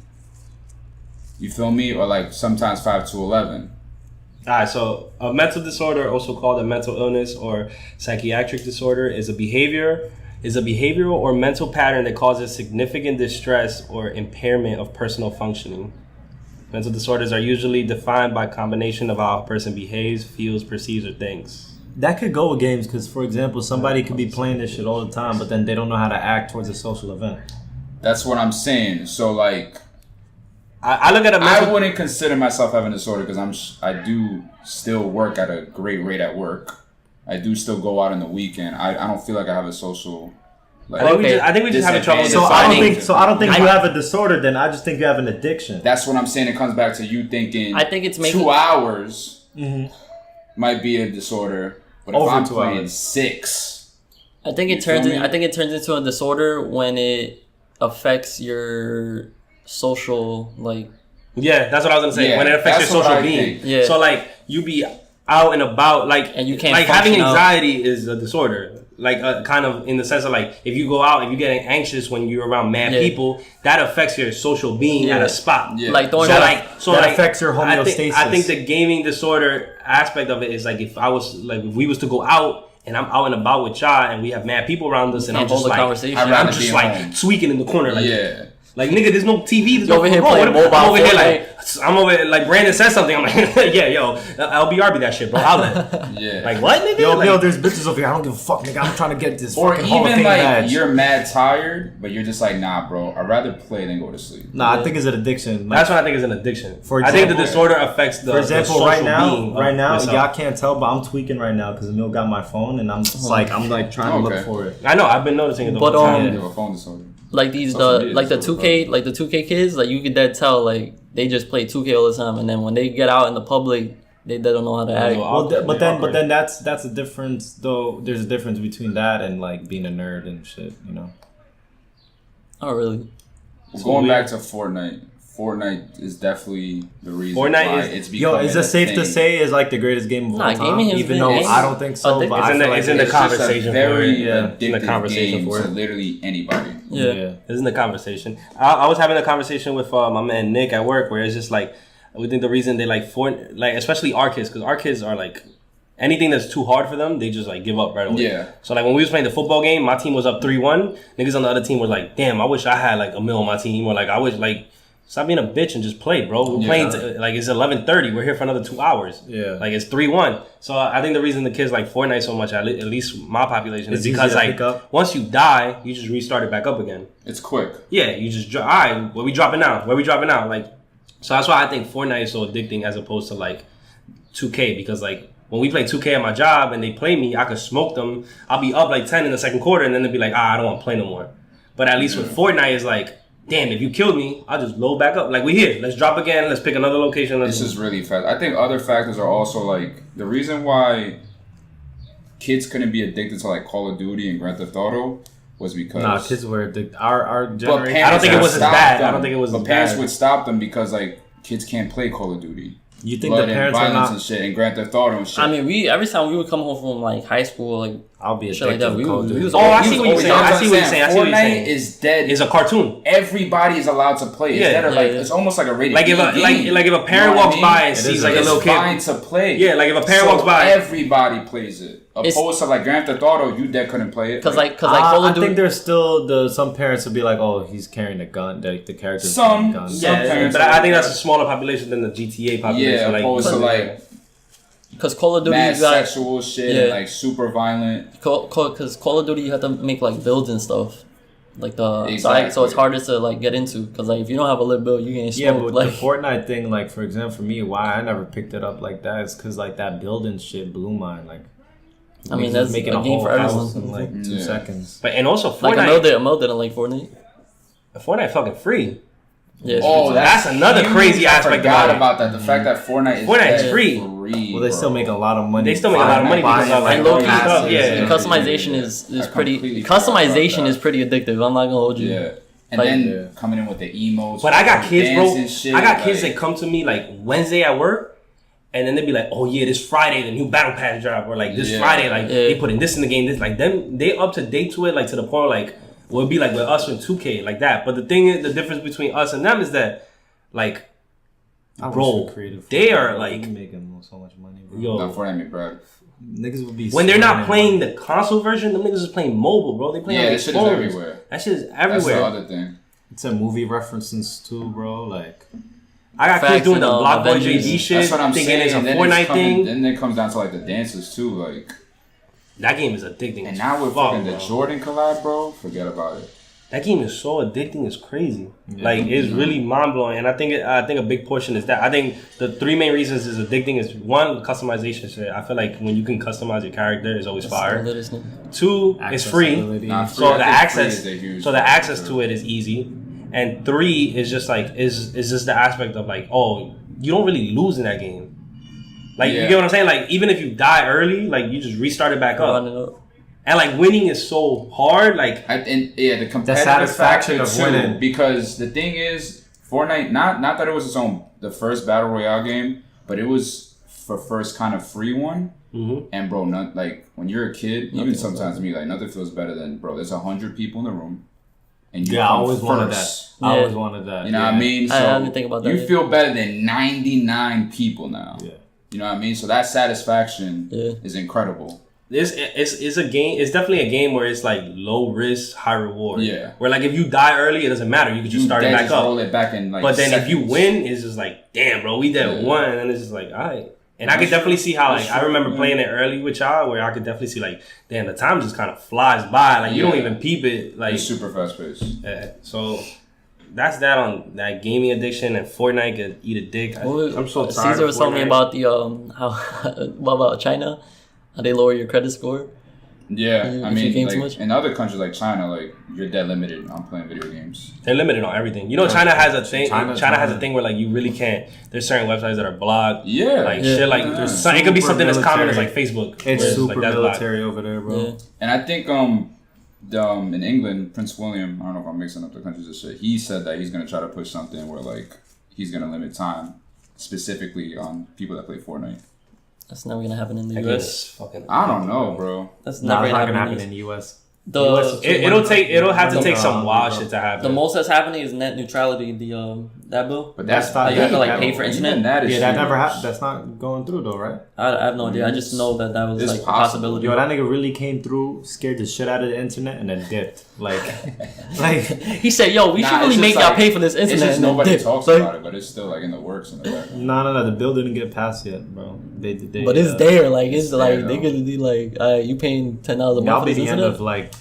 You feel me? Or like sometimes 5 to 11. Alright, so a mental disorder, also called a mental illness or psychiatric disorder, is a behavioral or mental pattern that causes significant distress or impairment of personal functioning. Mental disorders are usually defined by a combination of how a person behaves, feels, perceives, or thinks. That could go with games, because for example, somebody could be playing this shit all the time, but then they don't know how to act towards a social event. That's what I'm saying. So like. I look at I wouldn't consider myself having a disorder, because I do still work at a great rate at work. I do still go out on the weekend. I don't feel like I have a social. Like, I think we just have trouble. So I don't think you have a disorder. Then I just think you have an addiction. That's what I'm saying. It comes back to you thinking. I think it's 2 hours might be a disorder, but if I'm playing 6, I think it turns into a disorder when it affects your social, like. Yeah, that's what I was gonna say. When it affects your social being. Yeah. So like you be out and about, like, and you can't like having anxiety is a disorder. Like kind of in the sense of like if you go out and you get anxious when you're around mad people, that affects your social being at a spot. Yeah. Like that affects your homeostasis. I think the gaming disorder aspect of it is like if we was to go out and I'm out and about with y'all and we have mad people around us and I'm just like tweaking in the corner like. Like, nigga, there's no TV. There's over here playing mobile. I'm over here like Brandon said something. I'm like, yeah, yo, LBRB that shit, bro. Like, what, nigga? Yo, there's bitches over here. I don't give a fuck, nigga. I'm trying to get this. Or even like you're mad tired, but you're just like, nah, bro. I'd rather play than go to sleep. Nah, I think it's an addiction. That's what I think is an addiction. For example, I think the disorder affects the. For example, the right now, y'all can't tell, but I'm tweaking right now because Emil got my phone and I'm just like, I'm like trying to look for it. I know. I've been noticing it the whole time. You have a phone disorder. Like the 2K kids, like you could dead tell like they just play 2K all the time, and then when they get out in the public, they don't know how to act. But then that's a difference though. There's a difference between that and like being a nerd and shit, you know. Oh really? Going back to Fortnite is definitely the reason why it's becoming. Is it safe to say is like the greatest game of all time? Even though I don't think so, but it's in the conversation. Very addictive game to literally anybody. Yeah, it's in the conversation. I was having a conversation with my man Nick at work, where it's just like we think the reason they like especially our kids, because our kids are like anything that's too hard for them, they just like give up right away. Yeah. So like when we was playing the football game, my team was up 3-1. Niggas on the other team were like, damn, I wish I had like a mil on my team, or like I wish like. Stop being a bitch and just play, bro. We're playing like it's 11:30. We're here for another 2 hours. Yeah, like it's 3-1. So I think the reason the kids like Fortnite so much, at least my population, is because like once you die, you just restart it back up again. It's quick. Yeah, you just all right. Where we dropping now? Like, so that's why I think Fortnite is so addicting as opposed to like 2K, because like when we play 2K at my job and they play me, I could smoke them. I'll be up like 10 in the second quarter, and then they'll be like, I don't want to play no more. But at least with Fortnite, it's like. Damn, if you killed me, I'll just load back up. Like, we here. Let's drop again. Let's pick another location. This is really fast. I think other factors are also, like, the reason why kids couldn't be addicted to, like, Call of Duty and Grand Theft Auto was because... Nah, kids were addicted. Our generation... I don't think it was as bad. But parents would stop them because, like, kids can't play Call of Duty. You think the parents are not... and shit, and Grand Theft Auto and shit. I mean, every time we would come home from, like, high school, like... I'll be shit like that. I see what you're saying. Fortnite is dead. It's a cartoon. Everybody is allowed to play. It's almost like a rated like if a parent walks by and sees like a little kid, it's fine to play. Yeah, like if a parent walks by, everybody plays it. Opposed to like Grand Theft Auto, you dead couldn't play it. Cause Call of Duty. I think there's still some parents would be like, oh, he's carrying a gun. The character's carrying a gun. Some parents, but I think that's a smaller population than the GTA population. Yeah, opposed to like. Because Call of Duty, mad you got sexual shit and like super violent. Because Call of Duty, you have to make like builds and stuff. Like Exactly. so it's harder to like get into because like if you don't have a lit build, you can't smoke. Yeah, but like the Fortnite thing, like for example, for me, why I never picked it up like that is because like that building shit blew mine. Like, I mean that's making a game for everyone. in like 2 seconds. But and also Like Fortnite, Emil didn't like Fortnite. Fortnite fucking free. Yeah. Oh, that's another huge. crazy I aspect forgot about it. that. The fact that Fortnite is Fortnite's free. Well, they still make a lot of money. They still make a lot of money because of like And low-key stuff. Yeah. And customization is I pretty. completely forgot Customization about is pretty addictive. I'm not gonna hold you. Yeah. And Like, then coming in with the emotes. But I got kids, bro. dance and shit, I got kids like- that come to me like Wednesday at work, and then they be like, "Oh yeah, this Friday the new Battle Pass drop," or like this Yeah. Friday like Yeah. they put in this in the game. This like them, they up to date to it like to the point like well, it'd be like with us in 2K like that. But the thing is, the difference between us and them is that like, bro, they are like making so much money, bro. yo. Not Fortnite, bro. Niggas would be When they're not spending playing money. the console version, them niggas is playing mobile, bro. They playing Yeah, on that shit their is phones. everywhere. That shit is That's everywhere. the other thing. It's a movie references too, bro. Like, I got Facts kids doing and, the Block Boy Avengers. JD shit, That's what I'm thinking saying. it's a And then Fortnite coming, thing. Then it comes down to like the dances too, like. That game is addicting. And as now with fuck, fucking the bro. Jordan collab, bro, forget about it. That game is so addicting, it's crazy. Like it's really mind blowing, and I think a big portion is that. I think the 3 main reasons is addicting is 1, customization shit. I feel like when you can customize your character is always fire. 2, it's free, Accessibility. Nah, free, so I the think access, free is a huge so the factor. access to it is easy, and 3 is just like is just the aspect of like you don't really lose in that game. Like you Yeah. get what I'm saying? Like even if you die early, like you just restart it back up. And like winning is so hard, like the competitive satisfaction factor of too, winning. because the thing is, Fortnite, not that it was its own the first battle royale game, but it was for first kind of free one. Mm-hmm. And bro, not like when you're a kid, even sometimes me, like nothing feels better than bro. There's 100 people in the room, and you yeah, I come always wanted that. first. I always wanted that. You know what I mean? So I didn't think about that you yet. feel better than 99 people now. Yeah. You know what I mean? So that satisfaction is incredible. It's a game. It's definitely a game where it's like low risk, high reward. Yeah. Where like if you die early, it doesn't matter. You can just start it back up. Roll it back in like. But then if you seconds. win, it's just like, damn, bro, we did one, and then it's just like, all right. And I could definitely see how like I remember playing it early with y'all, where I could definitely see like, damn, the time just kind of flies by. Like you don't even peep it. Like it's super fast paced. so. That's that on that gaming addiction, and Fortnite could eat a dick. I'm so tired. Caesar was of telling me Fortnite. about the how what about China? How they lower your credit score? Yeah, If I you mean, game too like, much? in other countries like China, like you're dead limited on playing video games. They're limited on everything. You know, China has a thing. China China has a thing where like you really can't. There's certain websites that are blocked. Yeah, Like Yeah. shit. Like Yeah. there's some, it could be Super something as common as like military. Facebook. It's where super like, that's blocked. military over there, bro. Yeah. and I think in England, Prince William, I don't know if I'm mixing up the countries and shit. He said that he's gonna try to push something where like he's gonna limit time specifically on people that play Fortnite. That's never gonna happen in the Like, US. it's fucking. I don't know, bro. That's Nah, never it's not gonna happen happen in in the US. It'll have to take some wild bro. shit to happen. the most that's happening is net neutrality. That bill. But That's not- you have to like that- pay for even internet. that is Yeah, that huge. never happened. That's not going through though, right? I have no idea. I just know that was It's like a possible. possibility. Yo, that nigga really came through, scared the shit out of the internet, and then dipped. Like, He said, "Yo, we Nah, should really it's make just y'all like- pay for this It's internet." just and then nobody dip. talks Like, about it, but it's still like in the works in the background. no, the bill didn't get passed yet, bro. They But it's there. Like it's there, like they though. could be like, you paying $10 a month That'll for be this the end internet. of like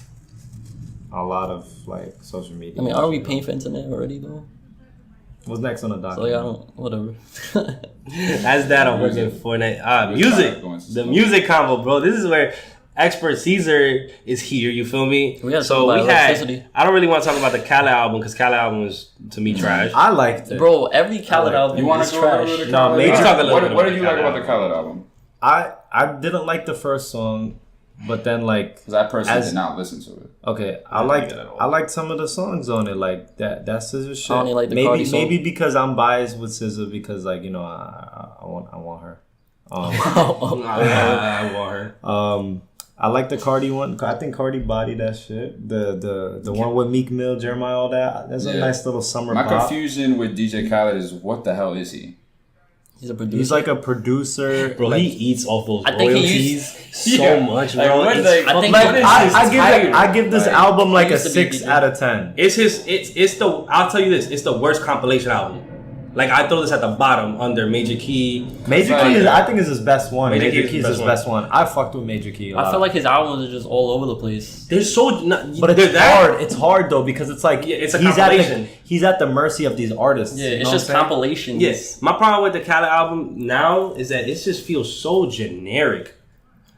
a lot of like social media. I mean, aren't we paying for internet already though? What's next on the docket? So like, I don't. Whatever. That's that on fucking Fortnite. Music. The music combo, bro. This is where expert Caesar is here. You feel me? We gotta so talk about we had. electricity. I don't really want to talk about the Khaled album because Khaled album was to me trash. I liked it, Bro, every Khaled like- album You want is to go trash. over the No, Khaled maybe- album? Talk a little bit What about did you the like Khaled about the Khaled album? I didn't like the first song, but then like Because I personally As- did not listen to it. okay, I didn't like it at all. I liked some of the songs on it, like that SZA shit. I only like the Cardi maybe song. because I'm biased with SZA because like you know I want her. I want her. I like the Cardi one. I think Cardi bodied that shit. The one with Meek Mill, Jeremiah, all that. That's a Yeah. nice little summer My pop. confusion with DJ Khaled is what the hell is he? He's a producer. He's like a producer. Bro, like, he eats off those I think he royalties so Yeah. much, Like, bro. what, It's like- I think fucking- I give this album like a used to be 6 DJ. out of 10. It's the I'll tell you this, it's the worst compilation album. Like I throw this at the bottom under Major Key. Major Key is, I think, is his best one. Major Major Key Key is his best one. I fucked with Major Key a lot. I feel like his albums are just all over the place. They're so, but it's hard. It's hard though because it's like it's a compilation. He's at the mercy of these artists. Yeah, it's just compilations. Yes, my problem with the Khaled album now is that it just feels so generic.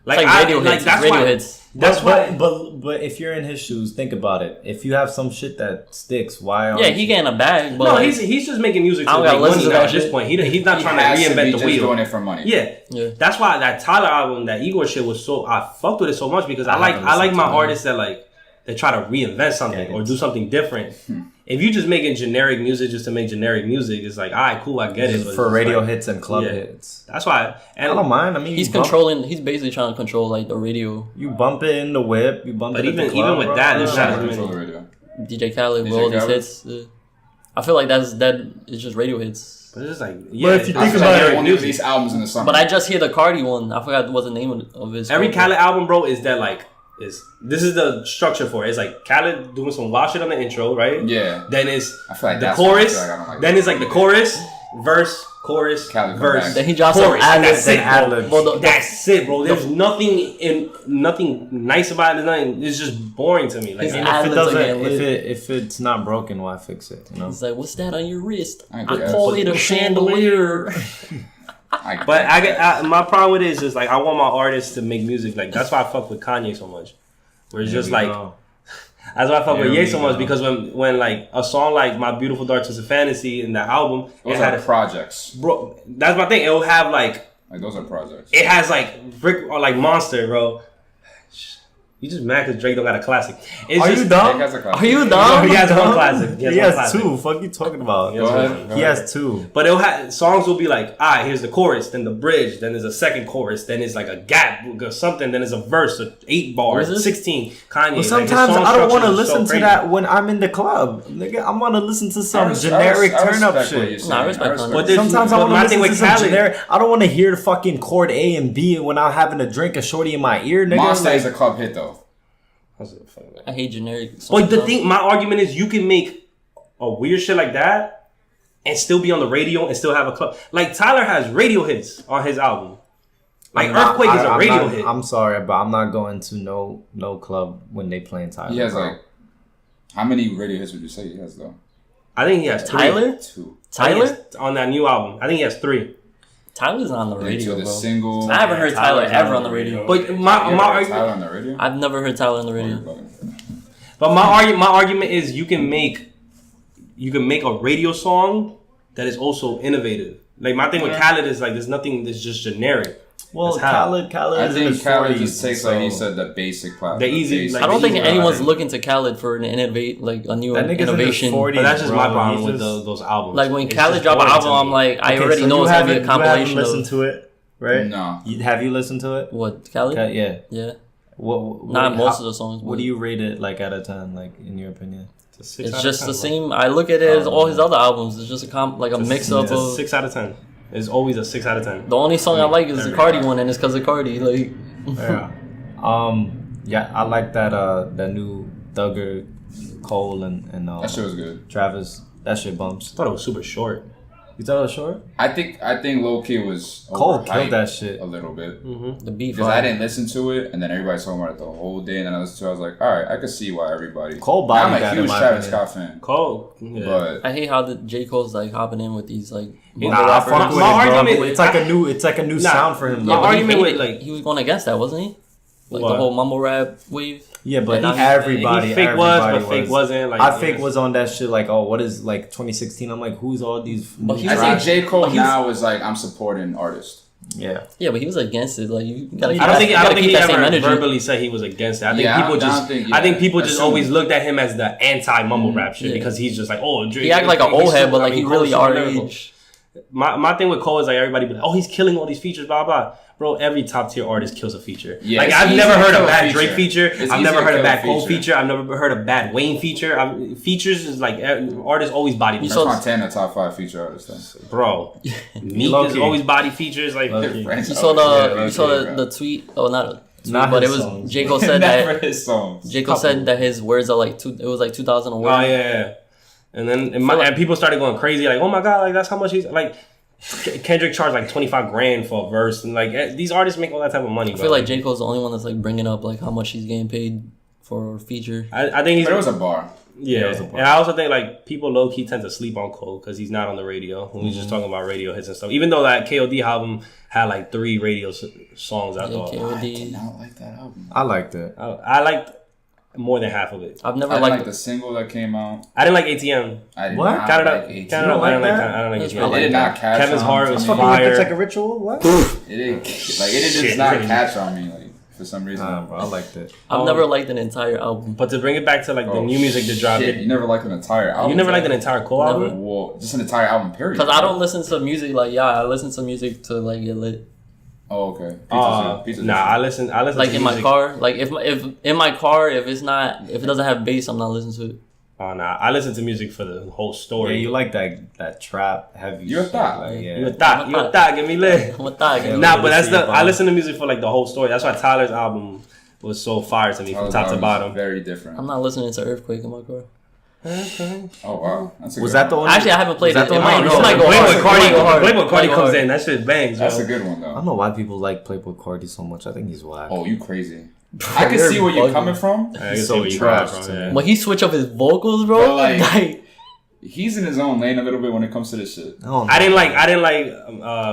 Like radio hits. That's radio hits. That's but if you're in his shoes, think about it. If you have some shit that sticks, why? Yeah, he getting a bag. But no, he's just making music to make money now at this point. He's not trying to reinvent the wheel. He's doing it for money. Yeah. That's why that Tyler album, that Igor shit was so. I fucked with it so much because I like my artists that like they try to reinvent something or do something different. If you just making generic music just to make generic music, it's like, all right, cool, I get it. For radio hits and club hits. That's why. And I don't mind. I mean, he's controlling. He's basically trying to control like the radio. You bump it in the whip. You bump it in the club. Even with that, there's not control the radio. DJ Khaled with all these hits. I feel like that is just radio hits. But it's just like, but if you think about it, one of these albums in the summer. But I just hear the Cardi one. I forgot what the name of his. Every Khaled album, bro, is that like. This is the structure for it. It's like Khaled doing some wild shit on the intro, right? Yeah. Then it's like the chorus. Then it's like the chorus, verse, chorus, verse. Then he drops some ad-libs. That's it, bro. There's nothing nice about it. It's just boring to me. Like if it's not broken, why fix it? You know? It's like, what's that on your wrist? I call it a chandelier. But my problem with it is just like I want my artists to make music. Like that's why I fuck with Kanye so much. Where it's just like that's why I fuck with Ye so much because when like a song like My Beautiful Dark Twisted Fantasy in that album, those are projects, bro. That's my thing. It'll have like those are projects. It has like Brick or like Monster, bro. You just mad because Drake don't got a classic. Are you dumb? Are you dumb? He has one classic. He has two. Fuck you talking about? He has two. But it'll have songs will be like, here's the chorus, then the bridge, then there's a second chorus, then it's like a gap or something, then there's a verse, 8 bars, 16. Kanye. Well, sometimes I don't want to listen to that when I'm in the club. Nigga, I want to listen to some generic turn up shit. Nah, I respect that. Sometimes I want to listen to some generic. I don't want to hear the fucking chord A and B when I'm having a drink, a shorty in my ear. Nigga, Monster is a club hit though. I hate generic songs. But the thing, my argument is you can make a weird shit like that and still be on the radio and still have a club. Like Tyler has radio hits on his album. Like Earthquake is a radio hit. I'm sorry, but I'm not going to no club when they playing Tyler. He has like how many radio hits would you say he has though? I think he has Tyler. 2. Tyler on that new album. I think he has 3. Tyler's on the radio, bro. Single. I haven't heard Tyler ever on the radio. But my argument, Tyler on the radio? I've never heard Tyler on the radio. But my argument is you can make a radio song that is also innovative. Like my thing with Khaled is like there's nothing that's just generic. Well, Khaled I is think Khaled just takes like he said the basic platform. The easy. I don't think anyone's looking to Khaled for an a new innovation. But that's just my problem with those albums. Like when Khaled drop an album, I'm like, I already know it's gonna be a compilation. You haven't listened to it, right? No. Have you listened to it? What, Khaled? Yeah. Not most of the songs. What do you rate it like out of 10? Like in your opinion? It's just the same. I look at it as all his other albums. It's just a mix up of 6 out of 10. It's always a 6 out of 10. The only song I like is the Cardi one, and it's because of Cardi. Like, yeah, I like that new Thugger, Cole, and that shit was good. Travis. That shit bumps. I thought it was super short. You thought it was short? I think low key was Cole killed that shit a little bit. The beef. Because I didn't listen to it, and then everybody's talking about it the whole day, and then I listened to it. I was like, all right, I could see why everybody. Cole body. I'm a huge Travis Scott fan. Cole, but I hate how the J. Cole's like hopping in with these like. I fuck with it, bro. It's like a new sound for him. My argument with like he was going against that, wasn't he? Like the whole mumble rap wave. Yeah, but everybody fake was, but fake wasn't. Like I fake was on that shit. Like, oh, what is like 2016? I'm like, who's all these? I think J. Cole now is like, I'm supporting artists. Yeah, but he was against it. Like you gotta. I don't think he ever verbally said he was against it. I think people just always looked at him as the anti mumble rap shit because he's just like, oh, Drake. He acted like an old head, but like he really our age. My thing with Cole is like everybody be like, oh, he's killing all these features, blah blah. Bro, every top tier artist kills a feature. Yeah, like I've never heard a bad Drake feature. I've never heard a bad Cole feature. I've never heard a bad Wayne feature. Features is like artists always body. That's Montana top 5 feature artists. Then. Bro, Meek is always body features. Like you saw the tweet. Oh, not a tweet, but it was songs. J. Cole said that his songs. J. Cole said that his words are like it was like 2,000 a word. Oh yeah. And then and people started going crazy, like, oh my god, like that's how much he's like. Kendrick charged like $25,000 for a verse, and like these artists make all that type of money. I feel like J. Cole's the only one that's like bringing up like how much he's getting paid for a feature. I think But it was a bar. Yeah, and I also think like people low key tend to sleep on Cole because he's not on the radio. When we're just talking about radio hits and stuff. Even though that KOD album had like 3 radio songs, I thought KOD. I did not like that album. I liked it. I liked more than half of it. I've never I liked like the single that came out. I didn't like ATM. I did What? not Count it like up. ATM. Count it up. I don't like It's ATM. It did not catch Kevin's on Heart to was me. Fucking like fire. it's like a ritual. What? It didn't just not Shit. catch on me like for some reason. Bro, I liked it. I've never liked an entire album. But to bring it back to like the new music that dropped, Shit, you never liked an entire album. you never liked an entire Cole Never. album. Well, just an entire album period. Because I don't listen to music like I listen to music to like get lit. Oh, okay. Pizza Nah, I listen. Like to in my music. car, like if in my car if it doesn't have bass, I'm not listening to it. Oh nah, I listen to music for the whole Yeah, story. you like that trap heavy. You're a shit, thot. like, yeah. You a thot, get me lit. I'm a thug. Yeah. Nah, but that's Listen to the your I listen to music for like the whole story. That's why Tyler's album was so fire to me from top to bottom. Very different. I'm not listening to Earthquake in my car. Oh wow, that's a Was good that the one. one? Actually, I haven't played Was it. that the It might, one? it might go Playboy hard. It Cardi, might go hard. Playboy Cardi It might go comes hard. in. That shit bangs, That's yo. a good one I though. don't know why people like Playboy Cardi so much. I think he's whack. Oh, you crazy? I can see where you're bugging. coming from. I can He's see so where you trash coming to from, me. yeah. When he switch up his vocals, bro, But, like- like He's in his own lane a little bit when it comes to this shit. I I didn't like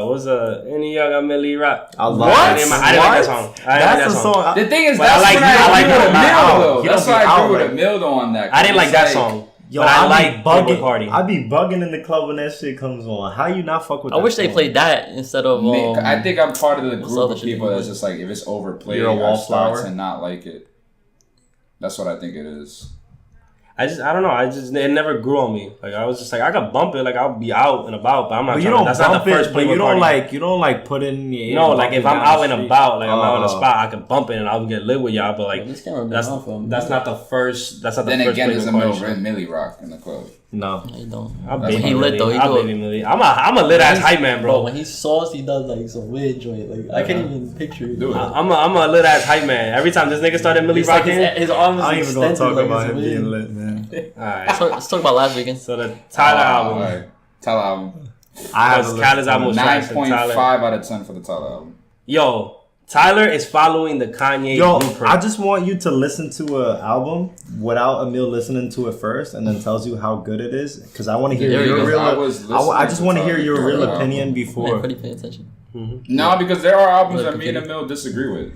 what's any young Millie rap. I love I it. didn't like that song. I didn't like that That's a song. song. The thing is, But that's I like- what I like agree with him. Mill Out. though. He That's don't why be I out agree with like- Mill on that. I didn't like It's that song. Yo, But I like be Playboy bugging. Cardi. I be bugging in the club when that shit comes on. How you not fuck with? I that wish they song? played that instead of. I think I'm part of the what's group the other of shit people they that's play? just like, if it's overplayed, You're a I start wallflower? to not like it. That's what I think it is. I don't know. It never grew on me. Like I was just like I could bump it. Like I'll be out and about, but I'm not. But you trying don't that's bump not the first it. But you Playboy don't Cardi. you don't like put in. Your No, like if I'm out and about, like I'm out in a Oh. spot, I can bump it and I'll get lit with y'all. But like This camera been that's on for him. that's not the first. That's not the Then first. again, there's a Playboy Mill Cardi shit. Millie rock in the club. No. No, you don't. I That's baby he lit, though. He I do it. baby Millie. I'm a lit ass hype man, Bro, bro. when he sauce, he does like some weird joint. Like I can't even picture it. Do it. I'm a lit ass hype man. Every time this nigga started Millie It's like rocking, his arm is I ain't even gonna extended, talk like, about it's him weird. being lit, man. alright. Let's talk about last weekend. So the Tyler album, Alright. Tyler album. I have because a Khaled's album was trash. and 9.5 Tyler, out of 10 for the Tyler album. yo, Tyler is following the Kanye Yo, blueprint. I just want you to listen to an album without Emil listening to it first, and then tells you how good it is. Because I want to hear There you your go. real. I was I just listening want to to hear your Tyler real album. opinion Man, before. Freddy, pay attention. No, because there are albums Look, that me and okay. Emil disagree with.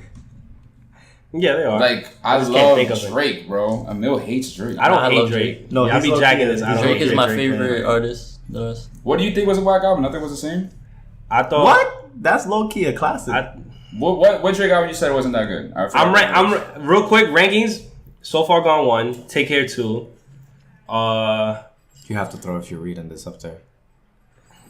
yeah, they are. Like, I just can't love think of it. Drake, bro. Emil hates Drake. I don't I hate love Drake. No, yeah, I he's be low-key- jacking this. I don't Drake hate is my Drake, favorite man. artist. The rest. What do you think was a whack album? Nothing was the same? I thought What? That's low key a classic. What Drake album you said wasn't that good? I forgot what it was. real quick rankings. So Far Gone 1, Take Care 2. you have to throw if you're reading this up there.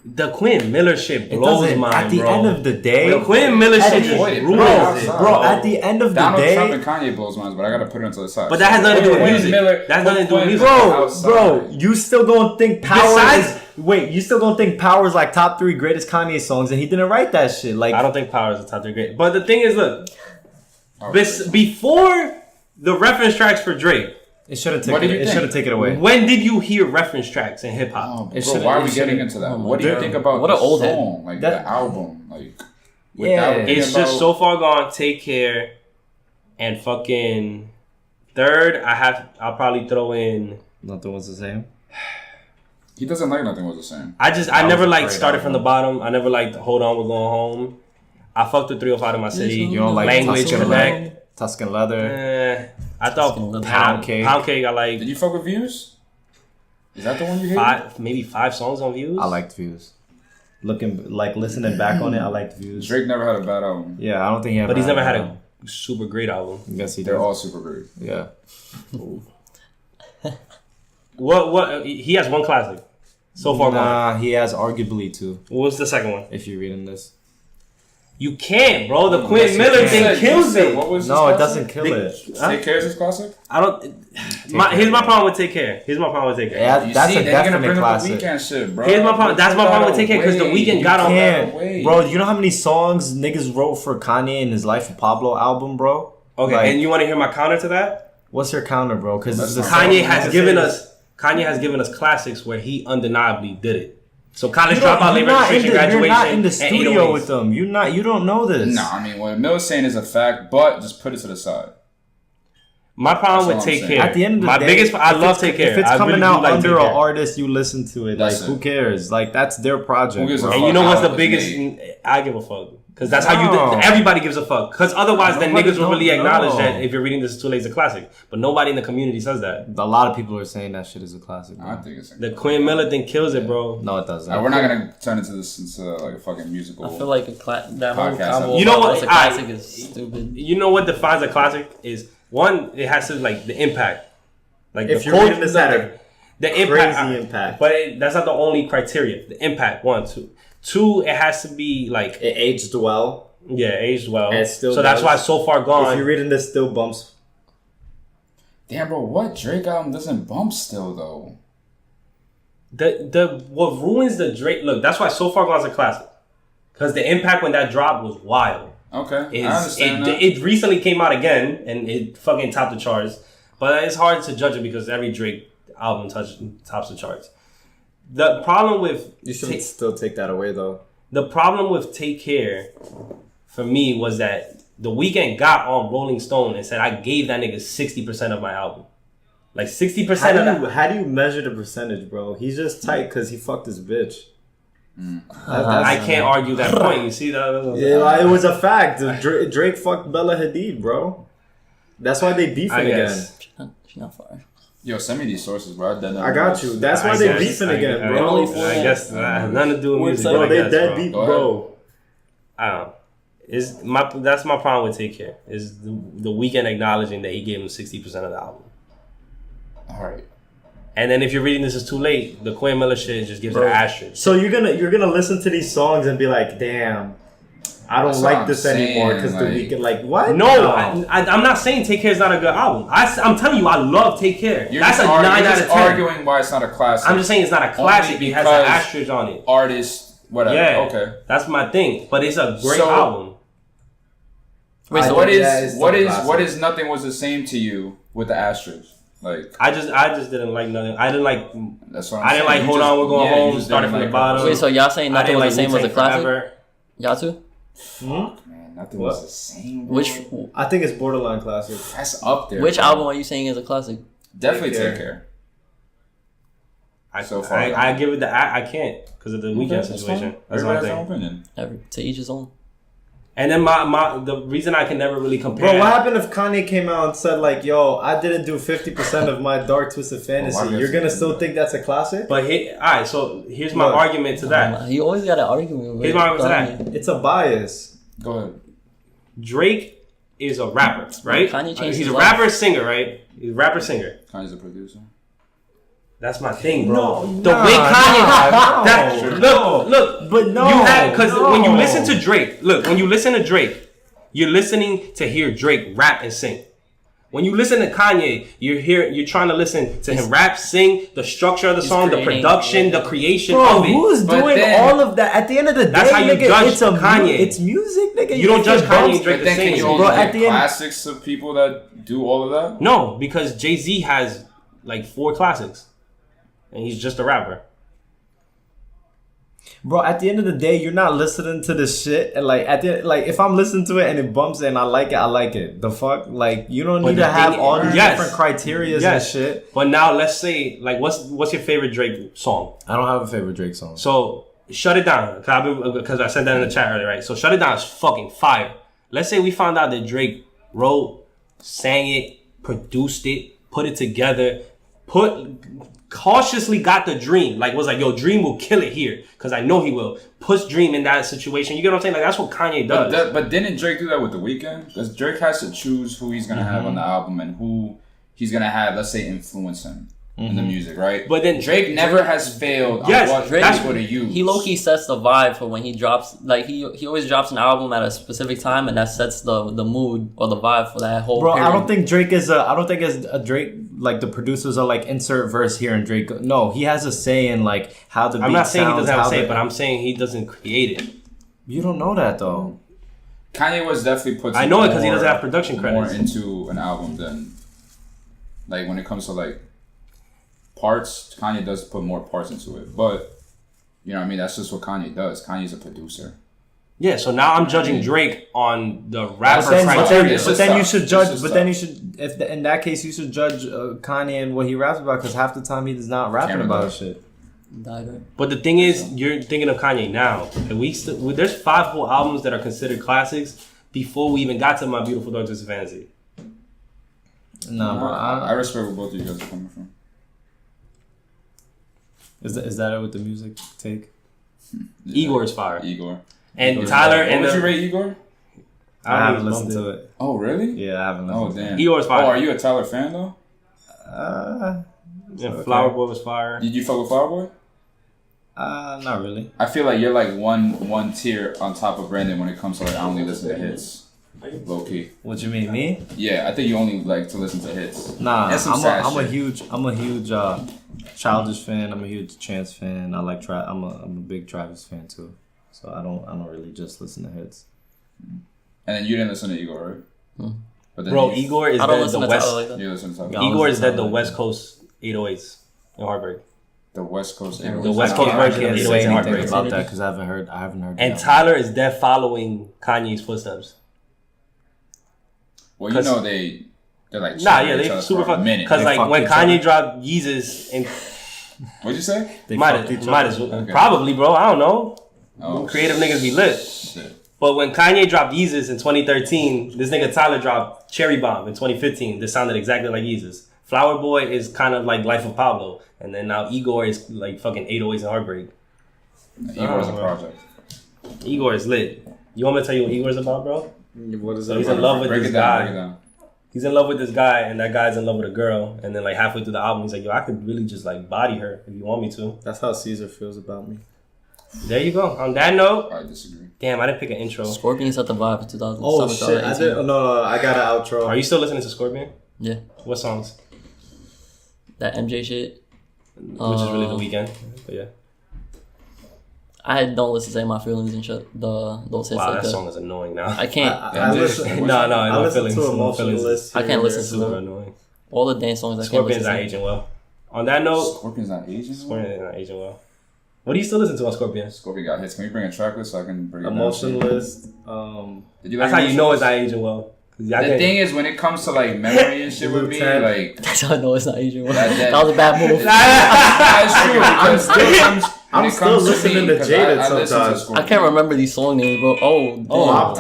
The Quinn Miller shit It blows doesn't. mine, At the bro. end of the day, The Quinn Miller At shit the- is Avoid it, ruined. bro. bro, bro. At the end of the Donald day, Trump and Kanye blows minds, but I gotta put it into the side. But that has nothing to do with Quinn music. Miller- That has nothing to do with Quinn music. bro, outside. bro, you still gonna think Power Besides- is wait? You still gonna think Power is like top 3 greatest Kanye songs, and he didn't write that shit. Like, I don't think Power is the top 3 great. But the thing is, look, Oh, before the reference tracks for Drake, it should have What taken. did you It think? should have taken away. when did you hear reference tracks in hip hop? Oh, It bro, should've- why are it we getting should've- into that? oh my What do you God. think about What the an old head. song? Like That- the album? Like, Yeah. It's just So Far Gone, Take Care, and fucking third. I'll probably throw in. Nothing was the same. He doesn't like Nothing Was the Same. I That never was a liked great Started from the album. Bottom. I never liked Hold On, We're Going Home. I fucked with 305 in my city. You don't like Language Tuscan Connect. Leather? Tuscan Leather. I thought Tuscan Leather. Pound Cake. I like Did you fuck with Views? Is that the one you hate? maybe 5 songs on Views. I liked Views. Listening back on it, I liked Views. Drake never had a bad album. Yeah, I don't think he ever. but he's never had one. a super great album. Yes, he did. They're all super great. Yeah. What? He has one classic. So Far Gone. Nah, he has arguably 2. What was the second one? If you're reading this. You can't, bro. The Yes, Quinn you Miller can. thing kills it. What was No, his it doesn't classic? kill it. Take Care is his classic? I don't. Here's my problem with Take Care. Yeah, You that's see, a then you're gonna definite bring up the classic. Weekend shit, bro. Here's my problem. That's my Put problem with that Take Care, 'cause The away. Weeknd You got on can't. that Away. Bro, you know how many songs niggas wrote for Kanye in his Life of Pablo album, bro? Okay, Like, and you want to hear my counter to that? what's your counter, bro? Because That's the not- Kanye song- has given us Kanye has given us classics where he undeniably did it. So college dropout, late registration, graduation, you're not in the and studio 808s. with them. You don't know this. No, I mean what Mill's saying is a fact, but just put it to the side. My problem with That's all I'm Take saying. Care. At the end of the my day, biggest. I love Take Care. If it's I coming really out do like under Take an Care. artist, you listen to it. That's Like, it. who cares? Like, that's their project. Who gives a bro. And you know Fuck what's the how it was biggest? made. I give a fuck. Because that's how you No. do. Everybody gives a fuck. Because otherwise, then Nobody niggas will really don't acknowledge know. that if you're reading This Is Too Late, it's a classic. But nobody in the community says that. A lot of people are saying that shit is a classic. Bro. I think it's The Quinn Miller thing kills it, bro. No, it doesn't. we're not gonna turn into this into like a fucking musical. I feel like that whole Podcast combo. You know what? What's a classic is stupid. You know what defines a classic is one. It has to like the impact. Like If the you're quote- reading this at a the crazy impact, impact. But that's not the only criteria. The impact, 1, 2. 2, it has to be like It aged well. aged well. And it still so that's does. why So Far Gone. If you're reading this, still bumps. Damn, bro, what Drake album doesn't bump still though? The what ruins the Drake look. That's why So Far Gone's a classic. Because the impact when that dropped was wild. Okay, I understand that. It recently came out again and it fucking topped the charts. But it's hard to judge it because every Drake album tops the charts. The problem with You should still take that away, though. The problem with Take Care for me was that The Weeknd got on Rolling Stone and said, I gave that nigga 60% of my album. Like 60% of that. How do you measure the percentage, bro? He's just tight because he fucked his bitch. I can't argue that point. You see that? Yeah, like, it was a fact. Drake fucked Bella Hadid, bro. That's why they beefing I again. guess. She's not far. Yo, send me these sources, bro. I got you. That's why they beefing again, bro. I guess that has nothing to do with music. Bro, I they guess, dead bro. beef, Go bro. I don't know. That's my problem with Take Care. Is the Weeknd acknowledging that he gave him 60% of the album. All right. And then if you're reading This Is Too Late, the Quinn Miller shit just gives it an asterisk. So you're gonna listen to these songs and be like, damn, I don't That's like what I'm this anymore because saying, the Weeknd, like, what? No, I'm not saying Take Care is not a good album. I'm telling you, I love Take Care. You're That's just a 9 out of 10. arguing why it's not a classic. I'm just saying it's not a classic. Only It has an because asterisk on it. artist, whatever. Yeah, Okay. that's my thing. But it's a great So- album. Wait, so What Yeah, is it's what still is classic. what is nothing was the same to you with the asterisk? Like I just didn't like nothing. I didn't like. that's what I'm I didn't saying. like You Hold just- On, We're Going yeah, you Home. just Started didn't from the like bottom. Wait, so y'all saying I nothing didn't was like the same as a Wu-Tang classic? Forever. Y'all too? Man, nothing was the same. Bro. Which I think it's borderline classic. That's up there. which bro. album are you saying is a classic? Definitely Take Care. Take Care. I So far, I give it the. I can't because of the weekend Okay, that's situation. fine. That's my Everybody has their own thing. opinion. To each his own. And then the reason I can never really compare. Bro, what happened if Kanye came out and said, like, yo, I didn't do 50% of my Dark Twisted Fantasy? why do you You're have gonna to- still think that's a classic? But alright, so here's my What? argument to that. You always got an argument with Here's my argument to that. It's a bias. Go ahead. Drake is a rapper, right? Kanye changed He's his a life. rapper singer, right? He's a rapper singer. Kanye's a producer. That's my thing, bro. No, the nah, way Kanye, nah, that, no. look, But no, you have because no. when you listen to Drake, when you listen to Drake, you're listening to hear Drake rap and sing. When you listen to Kanye, you're trying to listen to him rap, sing, the structure of the song, the creating- production, the creation Bro, of it. who's But doing then- all of that? At the end of the day, That's how you nigga, judge it's a Kanye. It's music, nigga. You don't judge can Kanye bounce- and Drake But then can you same. only Bro, get at the end- classics of people that do all of that? No, because Jay-Z has like 4 classics, and he's just a rapper. Bro, at the end of the day, you're not listening to this shit. And like if I'm listening to it and it bumps and I like it. The fuck? Like, you don't But need the to have thing- all these Yes. different criterias Yes. and shit. But now let's say, like, what's your favorite Drake song? I don't have a favorite Drake song. So Shut It Down, because I said that in the chat earlier, right? So Shut It Down is fucking fire. Let's say we found out that Drake wrote, sang it, produced it, put it together, cautiously got the Dream. Like, was like, yo, Dream will kill it here. Because I know he will. Puts Dream in that situation. You get what I'm saying? Like, that's what Kanye does. But didn't Drake do that with The Weeknd? Because Drake has to choose who he's gonna have on the album and who he's gonna have, let's say, influence him in the music, right? But then Drake never has failed Yes, on what Drake- people to use. He low key sets the vibe for when he drops. Like he always drops an album at a specific time, and that sets the mood or the vibe for that whole. Bro, period. I don't think Drake is a Drake, like the producers are like insert verse here and Drake. No, he has a say in like how the beat I'm not saying he sounds, doesn't have how a say, the- but I'm saying he doesn't create it. You don't know that though. Kanye West definitely puts. I know it because he more- doesn't have production more credits. into an album than, like, when it comes to like. parts. Kanye does put more parts into it, but you know what I mean. That's just what Kanye does. Kanye's a producer. Yeah, so now I'm judging Drake on the rapper But criteria. then you should judge. But then you should, in that case, you should judge Kanye and what he raps about, because half the time he is not rapping about shit. But the thing is, you're thinking of Kanye now. And there's 5 whole albums that are considered classics before we even got to My Beautiful Dark Twisted Fantasy. Nah, bro. I respect where both of you guys are coming from. Is that it with the music take? Igor is fire. Igor. And Igor's Tyler. fire. What would you rate Igor? I haven't listened to it. Oh, really? Yeah, I haven't listened to it. Oh, damn. Igor's fire. Oh, are you a Tyler fan, though? Yeah, okay. Flower Boy was fire. Did you fuck with Flower Boy? Not really. I feel like you're like one tier on top of Brandon when it comes to like I only listen to hits. Low key. What you mean, me? Yeah, I think you only like to listen to hits. Nah, That's some sad I'm a shit. huge Childish fan. I'm a huge Chance fan. I like I'm a big Travis fan too. So I don't really just listen to hits. And then you didn't listen to Igor, right? But then Bro, Igor is the West. Like you listen to Igor is the West Coast 808s in Heartbreak. The West Coast. The West Coast version of 808s in Heartbreak. About that because I haven't heard. And Tyler is dead following Kanye's footsteps. Well, you know they're like they super fun. Because like when Kanye dropped Yeezus and what'd you say? Might as well. Okay. Probably, bro. I don't know. Oh, creative niggas be lit. Shit. But when Kanye dropped Yeezus in 2013, this nigga Tyler dropped Cherry Bomb in 2015. This sounded exactly like Yeezus. Flower Boy is kind of like Life of Pablo. And then now Igor is like fucking 808s and Heartbreak. Igor's a project. Igor is lit. You want me to tell you what Igor's about, bro? What is so it? He's in love with this guy. Break it down. He's in love with this guy, and that guy's in love with a girl. And then like halfway through the album, he's like, yo, I could really just like body her if you want me to. That's how Caesar feels about me. There you go. On that note, I disagree. Damn, I didn't pick an intro. Scorpion set the vibe for 2007. Oh shit! I did. No, I got an outro. Are you still listening to Scorpion? Yeah. What songs? That MJ shit. Which is really The Weeknd. But yeah. I don't listen to My Feelings and shit. Those hits. Wow, like that song is annoying now. I can't. I listen. No feelings. To no feelings. I can't listen to super them. Annoying. All the dance songs. Scorpion's not aging well. On that note, Scorpion's not aging well. What do you still listen to on Scorpion? Scorpion got hits. Can we bring a track list so I can bring it Emotionless. Did you That's how you know it's not aging well. The thing is, when it comes to like memory and shit with me, like that's how I know it's not aging well. That was a bad move. That's true because I'm still listening to Jaded sometimes. I can't remember these song names, bro. My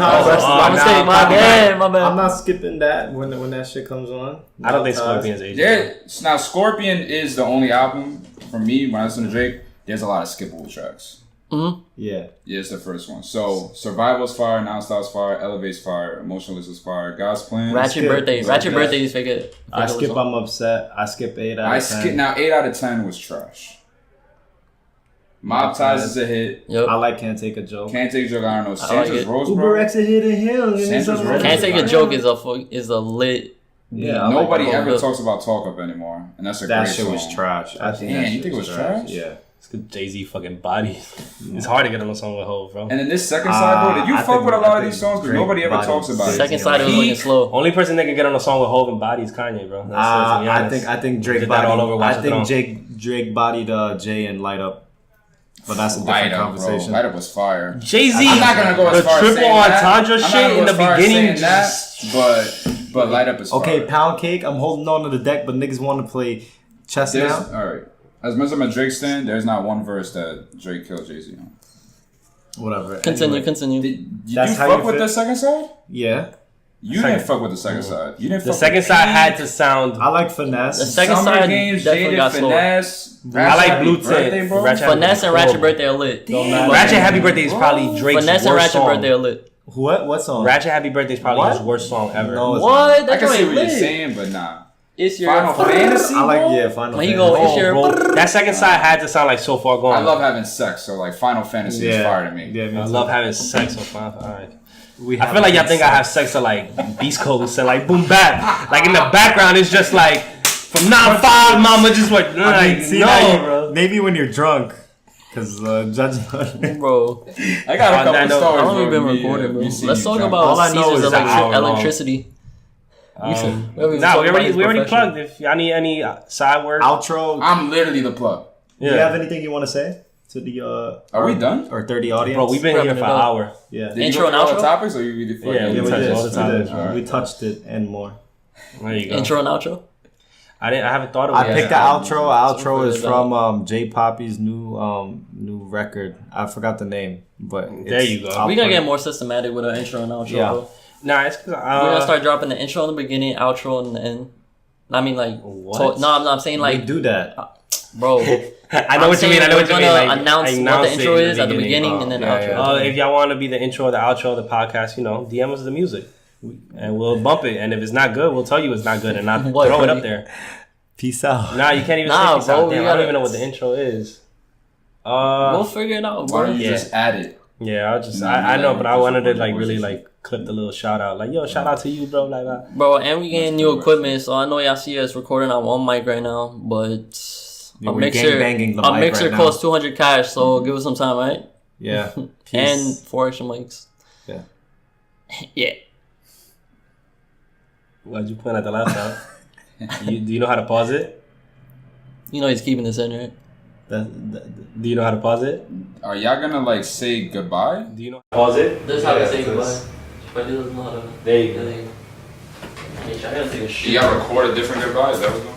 bad. I'm not skipping that when that shit comes on. I don't think Scorpion's aging. Now Scorpion is the only album for me when I listen to Drake. There's a lot of skippable tracks. Mm-hmm. Yeah, it's the first one. So Survival's fire, Non-Stop's fire, Elevate's fire, Emotionless is fire, God's Plan. Ratchet Birthday is figure. I skip I'm Upset. I skip 8 out of 10. Now 8 out of 10 was trash. Mob Ties is a hit. Yep. I like Can't Take a Joke. Can't Take a Joke. I don't know. Sandra's Rose, Uber X a hit in him. Can't Take a Joke is a lit. Yeah, nobody ever talks about Talk Up anymore, and that's a great song. That shit was trash. Damn, you think it was trash? Yeah. It's because Jay-Z fucking body. It's hard to get on a song with Hov, bro. And then this second side, bro, did you fuck with a lot of these songs? Because nobody ever talks about it. Second side was looking slow. Only person that can get on a song with Hov and Body is Kanye, bro. I think Drake bodied all over. I think Drake bodied Jay and Light Up. But that's a different conversation. Light Up was fire. Jay-Z. I'm not gonna go as far as saying triple entendre shit in the beginning. But Light Up is fire. Okay, Pound Cake. I'm holding on to the deck, but niggas want to play chess now. All right. As much as I'm a Drake stan, there's not one verse that Drake killed Jay-Z on. Whatever. Continue. Did you fuck with the second side? Yeah. You didn't fuck with the second side. You didn't. The second side had to sound. I like Finesse. The second Summer side Games, definitely got Finesse. I like Blue Tint. Finesse and Ratchet Birthday are lit. Ratchet Happy Birthday is probably Drake's Finesse and worst Ratchet song. Birthday are lit. What song? Ratchet Happy Birthday is probably his worst song ever. No, what? I can see what you're saying, but nah. It's your Final Fantasy. I like Final when Fantasy. you go, it's your bro, that second side had to sound like So Far Gone. I love having sex, so like Final Fantasy is fire to me. Yeah, I love having sex so far. Alright. I feel like y'all think I have sex to like Beast Coast and like Boom Bap. Like in the background, it's just like from 9-5, mama just like bro. Maybe when you're drunk, because judging. Bro, I got a couple stories. How long have we been recording, bro? Let's talk about Caesar's electricity. We already plugged. If y'all need any side work, Outro. I'm literally the plug. Do you have anything you want to say to the? Are we done? Or 30 audience? Bro, we've been here for an hour. Yeah. Did Intro you and go through all outro? the topics, or you really? Yeah, we touched all the topics. We touched it and more. There you go. Intro and outro. I haven't thought of it. I picked the outro. Outro is So from J Poppy's new record. I forgot the name, but There you go. We're gonna get more systematic with our intro and outro. Yeah. Bro. Nah, it's because We're gonna start dropping the intro in the beginning, outro in the end. I mean, like, What? I'm saying we like, do that. bro. I know what you mean. I know what you mean. We're Like, gonna announce what the intro is at the beginning and then the outro. yeah. If y'all want to be the intro or the outro of the podcast, DM us the music, and we'll bump it. And if it's not good, we'll tell you it's not good and not What, throw it Freddy? up there. Peace out. Nah, you can't even Nah, say peace bro, out. Damn, we I don't gotta- even know what the intro is. We'll figure it out, Why bro. don't you just add it? Yeah, I'll just. Nah, I know, like, but I wanted to like voice really is- like clip the little shout out, like yo, shout out to you, bro, like that. Bro, and we getting new equipment, so I know y'all see us recording on one mic right now, but Yeah, a we're mixer, gangbanging the a mic mixer right now. costs 200 cash, so give us some time, right? Yeah. And Peace. 4 extra mics. Yeah. Yeah. Why'd you point at the laptop? Do you know how to pause it? You know he's keeping this in, right? Do you know how to pause it? Are y'all gonna like say goodbye? Do you know how to pause it? This is how Yeah, to say this- goodbye. But he doesn't know how to. There you go. Hey, I gotta take a Do shit. y'all record a different goodbye? Is that what's going on?